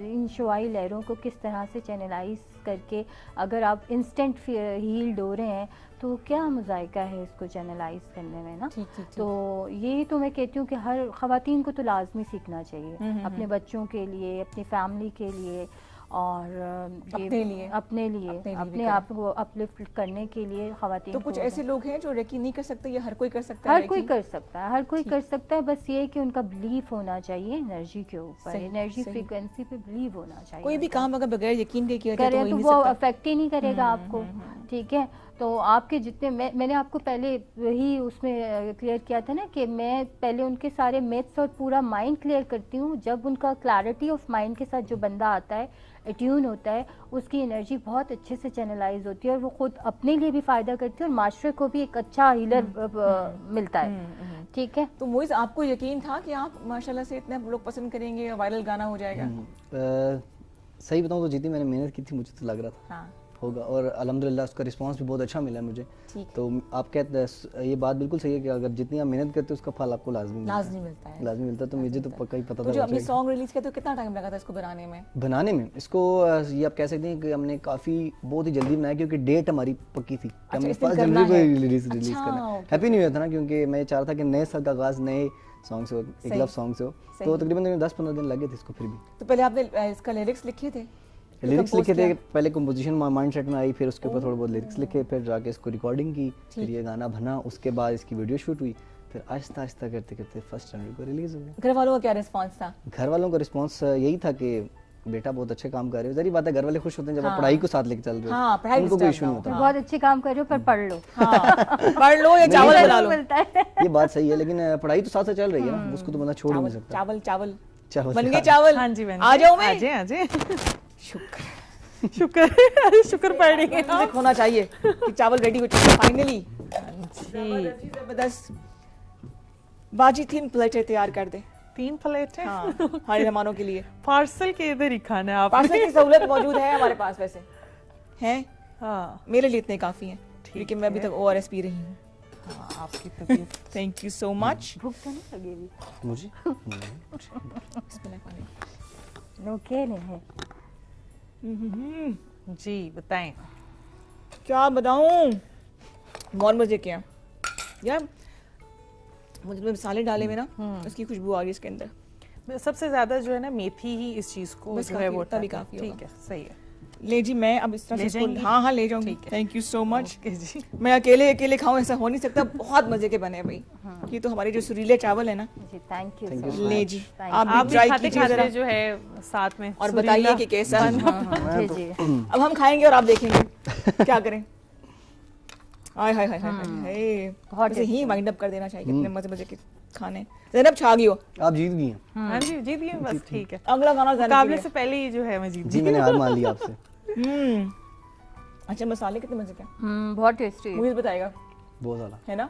इन शुआई लहरों को किस तरह से चैनलाइज करके, अगर आप इंस्टेंट हील्ड हो रहे हैं तो क्या मुजायका है इसको चैनलाइज करने में ना। तो ये तो मैं कहती हूँ कि हर ख़वातीन को तो लाजमी सीखना चाहिए, अपने बच्चों के लिए, अपनी फैमिली के लिए, और अपने आप को अपलिफ्ट करने के लिए ख़वातीन। तो कुछ ऐसे लोग हैं जो रेकी नहीं कर सकते या हर कोई कर सकता है? हर कोई कर सकता है, हर कोई कर सकता है, बस ये है कि उनका बिलीफ होना चाहिए एनर्जी के ऊपर, एनर्जी फ्रीक्वेंसी पे बिलीव होना चाहिए। कोई भी काम अगर बगैर यकीन के किया जाए तो वो अफेक्ट ही नहीं करेगा आपको। ठीक है। तो आपके जितने मैंने आपको पहले ही उसमें क्लियर किया था ना कि मैं पहले उनके सारे मिथ्स और पूरा माइंड क्लियर करती हूँ। जब उनका क्लैरिटी ऑफ माइंड के साथ जो बंदा आता है, अट्यून होता है, उसकी एनर्जी बहुत अच्छे से चैनलाइज होती है और वो खुद अपने लिए भी फ़ायदा करती है और माशरे को भी एक अच्छा हीलर मिलता है। ठीक है। तो मोइज़ आपको यकीन था कि आप माशाल्लाह से इतने लोग पसंद करेंगे, वायरल गाना हो जाएगा? सही बताऊँ तो जीती मैंने मेहनत की थी, मुझे तो लग रहा था हाँ। होगा, और अल्हम्दुलिल्लाह उसका रिस्पांस भी बहुत अच्छा मिला मुझे। तो आप कहते हैं ये बात बिल्कुल सही है कि अगर जितनी आप मेहनत करते हो उसका फल आपको लाजमी मिलता है। तो मुझे तो पक्का ही पता था। जो हमने सॉन्ग रिलीज किया तो कितना टाइम लगा था इसको बनाने में? इसको ये आप कह सकते हैं कि हमने काफी बहुत ही जल्दी बनाया, क्योंकि डेट हमारी पक्की थी। हमने 1 जनवरी को रिलीज करना। हैप्पी न्यू ईयर था ना, क्योंकि मैं चाह रहा था कि नए साल का आगाज नए सॉन्ग से हो, एक लव सॉन्ग से हो। तो तकरीबन 10-15 दिन लगे थे इसको। फिर भी तो पहले आपने इसका लिरिक्स लिखे थे? लिरिक्स लिखे थे पहले, कंपोजिशन माइंड सेट में आई, फिर उसके ऊपर थोड़ा बहुत लिरिक्स लिखे, फिर जाके इसको रिकॉर्डिंग की, फिर ये गाना बना, उसके बाद इसकी वीडियो शूट हुई, फिर आहिस्ता आहिस्ता करते करते 1 जनवरी को रिलीज हो गया। घर वालों का क्या रिस्पांस था? घर वालों का रिस्पांस यही था कि बेटा बहुत अच्छे काम कर रहे हो। जरी बात है, घर वाले खुश होते हैं जब आप पढ़ाई को साथ लेके चल रहे हो। हाँ, पढ़ाई उनको कोई इशू नहीं होता। बहुत अच्छे काम कर रहे हो पर पढ़ लो। पढ़ लो या चावल बना लो। ये बात सही है, लेकिन पढ़ाई तो साथ साथ चल रही है ना, उसको तो बंदा छोड़ नहीं सकता। चावल बन गए चावल। हाँ जी, आ जाओ मैं। आजे शुक्र अरे शुक्र पड़ रही है। होना चाहिए कि चावल रेडी हो चुके फाइनली। जबरदस्त। बाजी 3 प्लेटें तैयार कर दे। 3 प्लेटें? हाँ, हमारे मेहमानों के लिए। पार्सल के इधर ही खाना है आप? पार्सल की सहूलत मौजूद है हमारे पास वैसे है। हाँ, मेरे लिए इतने काफी हैं, क्योंकि मैं अभी तक ORS पी रही हूँ। आपकी तबीयत। Thank you so much. भूख तो नहीं लगेगी मुझे? ओके नहीं है जी बताएं। क्या बताऊं, बहुत मजे किया यार। मुझे मसाले डाले हुए ना, उसकी खुशबू आ रही है इसके अंदर। सबसे ज्यादा जो है ना मेथी ही इस चीज को जो है वो तभी काफी। ठीक है, सही है। ले जी, मैं अब इस तरह से हाँ ले जाऊंगी। Thank you so much. जी मैं अकेले खाऊं ऐसा हो नहीं सकता। बहुत मजे के बने भाई। ये तो हमारे जो सुरीले चावल है ना। जी थैंक यू। ले जी, आप भी ट्राई कीजिए जरा जो है साथ में, और बताइए कि कैसा। जी अब हम खाएंगे और आप देखेंगे क्या करें। हाय हाय हाय हाय, बहुत ही वाइंड अप कर देना चाहिए इतने मजे के खाने। ज़ैनब छा गई हो। आप जीत गई हैं। हाँ जी, जीत गई बस। ठीक है, अगला गाना मुकाबले से पहले ही जो है मैं जीत गई। जी मैंने हार मान ली आपसे। अच्छा, मसाले कितने मजे के? बहुत टेस्टी। मुझे बताएगा। बहुत ज़्यादा है ना।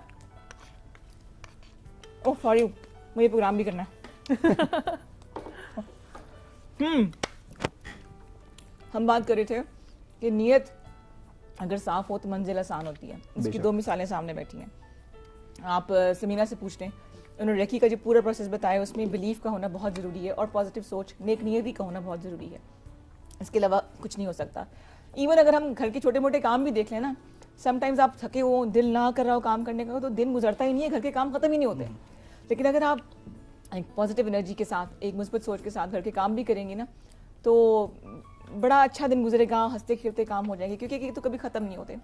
ओह सॉरी, मुझे प्रोग्राम भी करना है। हम बात कर रहे थे कि नीयत अगर साफ हो तो मंजिल आसान होती है। इसकी 2 मिसालें सामने बैठी हैं। आप समीना से पूछ लें, उन्होंने रेकी का जो पूरा प्रोसेस बताया, उसमें बिलीफ का होना बहुत ज़रूरी है और पॉजिटिव सोच, नेक नियति का होना बहुत ज़रूरी है। इसके अलावा कुछ नहीं हो सकता। इवन अगर हम घर के छोटे मोटे काम भी देख लें ना, समटाइम्स आप थके हो, दिल ना कर रहा हो काम करने का, तो दिन गुजरता ही नहीं है, घर के काम खत्म ही नहीं होते। लेकिन अगर आप एक पॉजिटिव एनर्जी के साथ, एक मुस्बत सोच के साथ घर के काम भी करेंगे ना, तो बड़ा अच्छा दिन गुजरेगा, हंसते खेलते काम हो जाएंगे, क्योंकि ये तो कभी ख़त्म नहीं होते।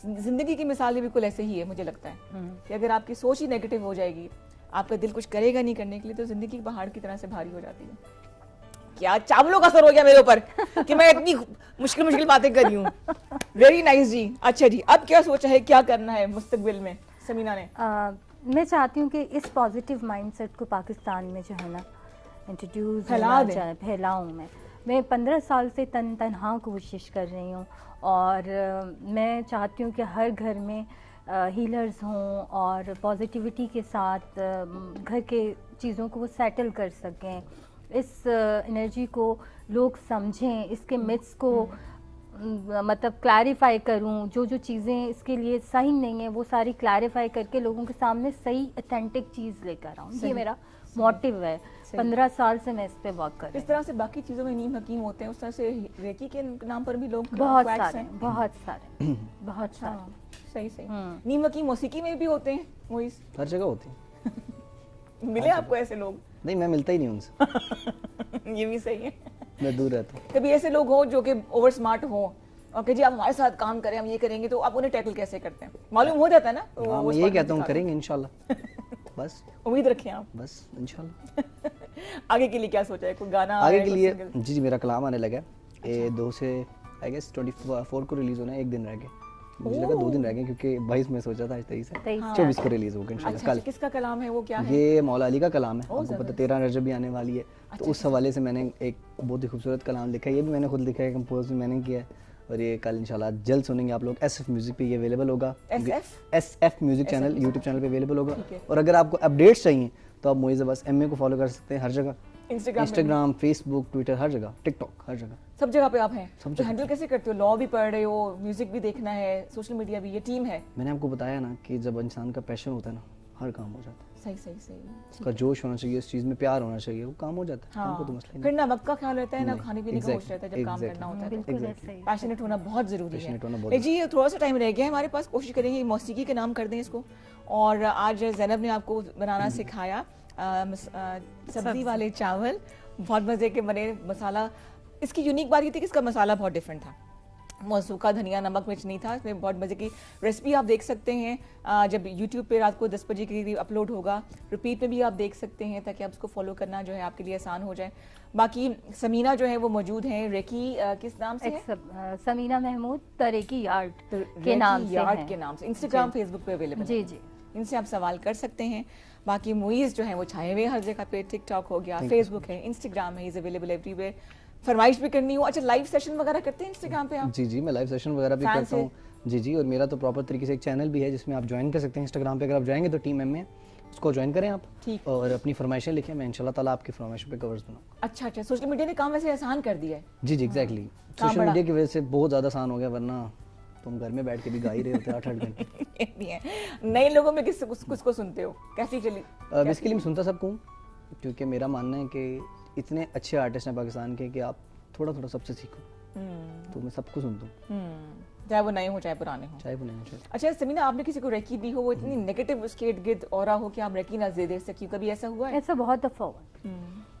ज़िंदगी की मिसाल भी बिल्कुल ऐसे ही है। मुझे लगता है कि अगर आपकी सोच ही नेगेटिव हो जाएगी, आपका दिल कुछ करेगा नहीं करने के लिए, तो ज़िंदगी पहाड़ की तरह से भारी हो जाती है। क्या चावलों का असर हो गया मेरे ऊपर कि मैं इतनी मुश्किल बातें कर रही हूँ। वेरी नाइस जी। अच्छा जी, अब क्या सोचा है, क्या करना है मुस्तकबिल में समीना ने? मैं चाहती हूँ कि इस पॉजिटिव माइंडसेट को पाकिस्तान में जो है ना इंट्रोड्यूस फैला दें। फैलाऊँ मैं 15 साल से तनहा कोशिश कर रही हूँ और मैं चाहती हूँ कि हर घर में हीलर्स हों और पॉजिटिविटी के साथ घर के चीज़ों को वो सेटल कर सकें, इस एनर्जी को लोग समझें, इसके मिथ्स को मतलब क्लैरिफाई करूं, जो चीज़ें इसके लिए सही नहीं है वो सारी क्लैरिफाई करके लोगों के सामने सही ऑथेंटिक चीज़ लेकर आऊं। ये मेरा मोटिव है। 15 साल से मैं इस पे वर्क कर रही हूं। इस तरह से बाकी चीज़ों में नीम हकीम होते हैं, उस तरह से रेकी के नाम पर भी लोग बहुत quacks सारे हैं। बहुत सारे सही सही। नीम हकीम मौसीकी में भी होते हैं, वही हर जगह होती है। मिले आपको ऐसे लोग? नहीं, मैं मिलता ही नहीं उनसे। ये भी सही है। मैं दूर रहता हूँ। कभी ऐसे लोग हो जो कि ओवर स्मार्ट हो और कि जी आप हमारे साथ काम करें, हम ये करेंगे, तो आप उन्हें टैकल कैसे करते हैं? मालूम हो जाता है ना? तो हाँ, वो मैं यही smart कहता हूँ दिखा करेंगे इंशाल्लाह। बस उम्मीद रखें आप। बस इंशाल्लाह। आगे के लिए क्या सोचा है? कोई गाना आगे है, के कोई लिए single? जी मेरा कलाम आने लगा है। ये 2 से आई गेस 24 को रिलीज होना है, 1 दिन रह गए। मुझे लगा 2 दिन रह गए क्योंकि 22 में सोचा था, आज 23 है, 24 को रिलीज होगा इंशाल्लाह। अच्छा, कल किसका कलाम है, वो क्या है? ये मौला अली का कलाम है। आपको पता 13 रजब भी आने वाली है, तो उस हवाले से मैंने एक बहुत ही खूबसूरत कलाम लिखा है। ये भी मैंने खुद लिखा है, कंपोज भी मैंने किया है और ये कल इंशाल्लाह जल्द सुनेंगे आप लोग। SF म्यूजिक पे ये अवेलेबल होगा। SF music channel YouTube channel पे अवेलेबल होगा। और अगर आपको अपडेट्स चाहिए तो आप मोइज़ अब्बास MA को फॉलो कर सकते हैं हर जगह, इंस्टाग्राम, फेसबुक, ट्विटर, हर जगह, टिकटॉक, हर जगह, सब जगह पे आप हैं। सब तो जगह। हैंडल कैसे करते हो? लॉ भी पढ़ रहे हो, म्यूजिक भी देखना है, सोशल मीडिया भी, ये टीम है। मैंने आपको बताया ना कि जब इंसान का पैशन होता है ना, हर काम हो जाता है। सही सही सही। उसका जोश होना चाहिए, इस चीज़ में प्यार होना चाहिए, वो काम हो जाता है। काम को तो मसला ही फिर नहीं। ना वक्त का ख्याल रहता है, ना नहीं, खाने पीने का होश exactly, रहता है जब काम exactly, करना होता है। बिल्कुल ऐसे ही। पैशनेट होना बहुत जरूरी है। Passionate होना बहुत नहीं जी, थोड़ा सा टाइम रह गया है हमारे पास, कोशिश करेंगे मौसीकी के नाम कर दें इसको। और आज ज़ैनब ने आपको बनाना सिखाया सब्जी वाले चावल, बहुत मज़े के बने। मसाला, इसकी यूनिक बात ये थी कि इसका मसाला बहुत डिफरेंट था, सूखा धनिया, नमक, मिर्च नहीं था इसमें। बहुत मज़े की रेसिपी आप देख सकते हैं जब यूट्यूब पे रात को 10 बजे के करीब अपलोड होगा। रिपीट में भी आप देख सकते हैं ताकि आप उसको फॉलो करना जो है आपके लिए आसान हो जाए। बाकी समीना जो है वो मौजूद हैं, रेकी किस नाम से है? समीना महमूद तरेकी यार्ड के नाम से यार्ड है। के नाम से इंस्टाग्राम, फेसबुक पे अवेलेबल जी जी। इनसे आप सवाल कर सकते हैं। बाकी मुइज़ जो है वो छाए हुए हर जगह पे, टिकटॉक हो गया, फेसबुक है, इंस्टाग्राम है, इज़ अवेलेबल एवरीवेयर। फरमाइश भी करनी हो, अच्छा लाइव सेशन वगैरह करते हैं इंस्टाग्राम पे आप? जी जी, मैं लाइव सेशन वगैरह भी फैन करता हूँ। जी जी, और मेरा तो प्रॉपर तरीके से एक चैनल भी है जिसमें आप ज्वाइन कर सकते हैं इंस्टाग्राम पे। अगर आप जाएंगे तो टीम MA उसको ज्वाइन करें आप, ठीक। और अपनी फरमाइशें लिखें, मैं इंशाल्लाह ताला आपकी फरमाइशों पे कवर्स दूंगा। अच्छा अच्छा, सोशल मीडिया ने काम वैसे आसान कर दिया है। जी जी, एग्जैक्टली। काम सोशल बड़ा। मीडिया की वजह से बहुत ज़्यादा आसान हो गया, वरना तुम घर में बैठ के भी गा ही रहे होते 8-8 घंटे। ये भी है। नए लोगों में किसको सुनते हो, कैसी चली? बेसिकली मैं सुनता सबको हूँ, क्योंकि मेरा मानना है कि इतने अच्छे आर्टिस्ट हैं पाकिस्तान के कि आप थोड़ा थोड़ा सबसे सीखो। तो मैं सबको सुनता हूँ, चाहे वो नए हो चाहे पुराने हो। चाहे वो नहीं चाहे। अच्छा समीना, आपने किसी को रेकी दी हो, वो इतनी नेगेटिव उसके इर्द गिर्द ऑरा हो कि आप रेकी ना दे सकी, कभी ऐसा हुआ है? ऐसा बहुत दफ़ा हुआ है,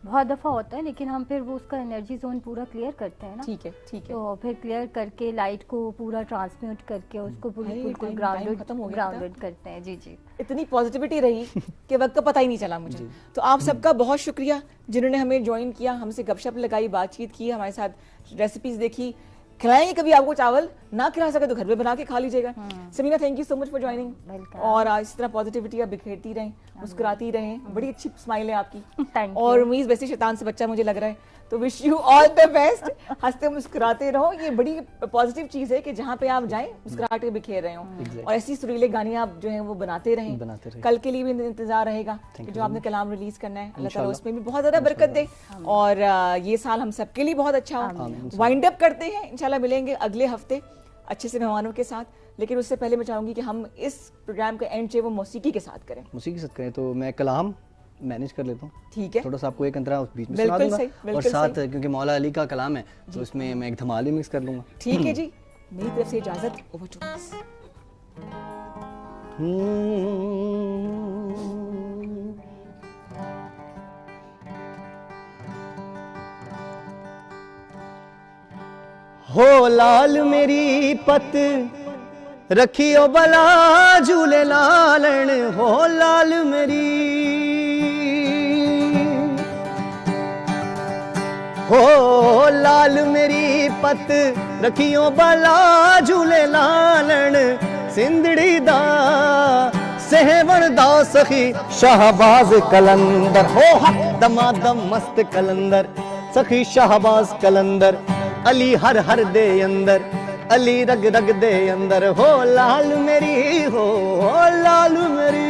बहुत दफ़ा होता है, लेकिन हम फिर वो उसका एनर्जी जोन पूरा क्लियर करते हैं ना। ठीक है ठीक है। तो फिर क्लियर करके लाइट को पूरा ट्रांसम्यूट करके उसको बिल्कुल time ग्राउंडेड खत्म हो गया था। ग्राउंडेड करते हैं। जी जी। इतनी पॉजिटिविटी रही कि वक्त का पता ही नहीं चला मुझे। तो आप सबका बहुत शुक्रिया जिन्होंने हमें ज्वाइन किया, हमसे गपशप लगाई, बातचीत की, हमारे साथ रेसिपीज देखी। खिलाएंगे कभी आपको चावल, ना खिला सके तो घर में बना के खा लीजिएगा। Sameena, thank you so much for joining. Welcome। और इस तरह पॉजिटिविटी आप बिखेरती रहें, मुस्कुराती रहें, बड़ी अच्छी स्माइल है आपकी। Thank you। और उम्मीद वैसे शैतान से बच्चा मुझे लग रहा है, तो wish you all the best. हंसते मुस्कुराते रहो, ये बड़ी पॉजिटिव चीज है कि जहाँ पे आप जाएं मुस्कुराहट के बिखेर रहे हो। और ऐसी सुरीले गाने आप जो है वो बनाते रहें। कल के लिए भी इंतजार रहेगा कि जो आपने कलाम रिलीज करना है, अल्लाह ताला उसमें भी बहुत ज्यादा बरकत दे और ये साल हम सबके लिए बहुत अच्छा हो। वाइंड अप करते हैं, इंशाल्लाह मिलेंगे अगले हफ्ते अच्छे से मेहमानों के साथ। लेकिन उससे पहले मैं चाहूंगी कि हम इस प्रोग्राम का एंड जो वो मौसीकी के साथ करें। मौसीकी के साथ करें तो मैं कलाम मैनेज कर लेता हूँ, ठीक है। थोड़ा सा आपको एक अंतरा उस बीच में बिल्कुल सुना दूंगा। सही, और बिल्कुल साथ सही। क्योंकि मौला अली का कलाम है तो इसमें मैं एक धमाल भी मिक्स कर लूंगा। ठीक है जी, मेरी तरफ से इजाजत। Over to you. हो लाल मेरी पत रखियो बला झूले लालन, हो लाल मेरी, हो लाल मेरी पत रखियो बला झूले लालन, सिंधड़ी दा सेहवन दा सखी शाहबाज कलंदर हो दमादम मस्त कलंदर सखी शाहबाज कलंदर अली हर हर दे अंदर अली रग रग दे अंदर हो लाल मेरी हो लाल मेरी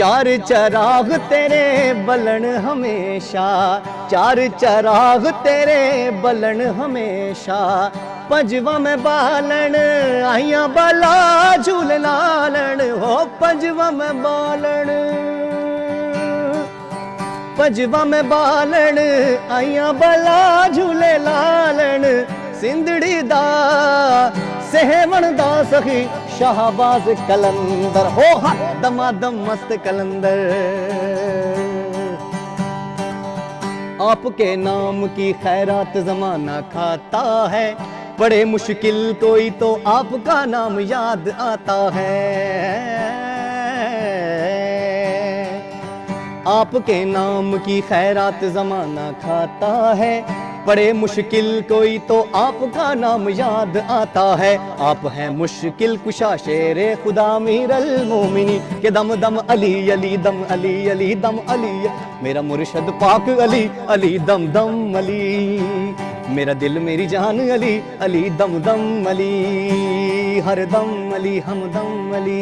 चार चराग तेरे बलन हमेशा चार चराग तेरे बलन हमेशा पंजवा में बालन आइया बाला झूल लालन हो पंजवा में बालन पंजवा में बालन आइया बाला झूले लालन सिंधड़ी दा सेहवन दा सखी शाहबाज कलंदर हो दमादम मस्त कलंदर आपके नाम की खैरात जमाना खाता है बड़े मुश्किल कोई तो आपका नाम याद आता है आपके नाम की खैरात जमाना खाता है बड़े मुश्किल कोई तो आपका नाम याद आता है आप हैं मुश्किल कुशा शेरे खुदा मीरल मोमिनी के दम दम अली अली दम अली अली दम अली मेरा मुर्शद पाक अली अली दम दम अली मेरा दिल मेरी जान अली अली दम दम अली हर दम अली हम दम अली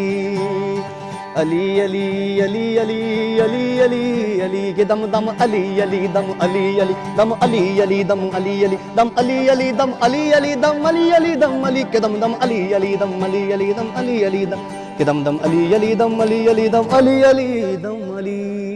अली अली अली अली अली अली अली के दम दम अली अली दम अली अली दम अली अली दम अली अली दम अली अली दम अली अली दम अली अली दम अली के दम दम अली अली दम अली अली दम अली अली दम के दम दम अली अली दम अली अली दम अली अली दम अली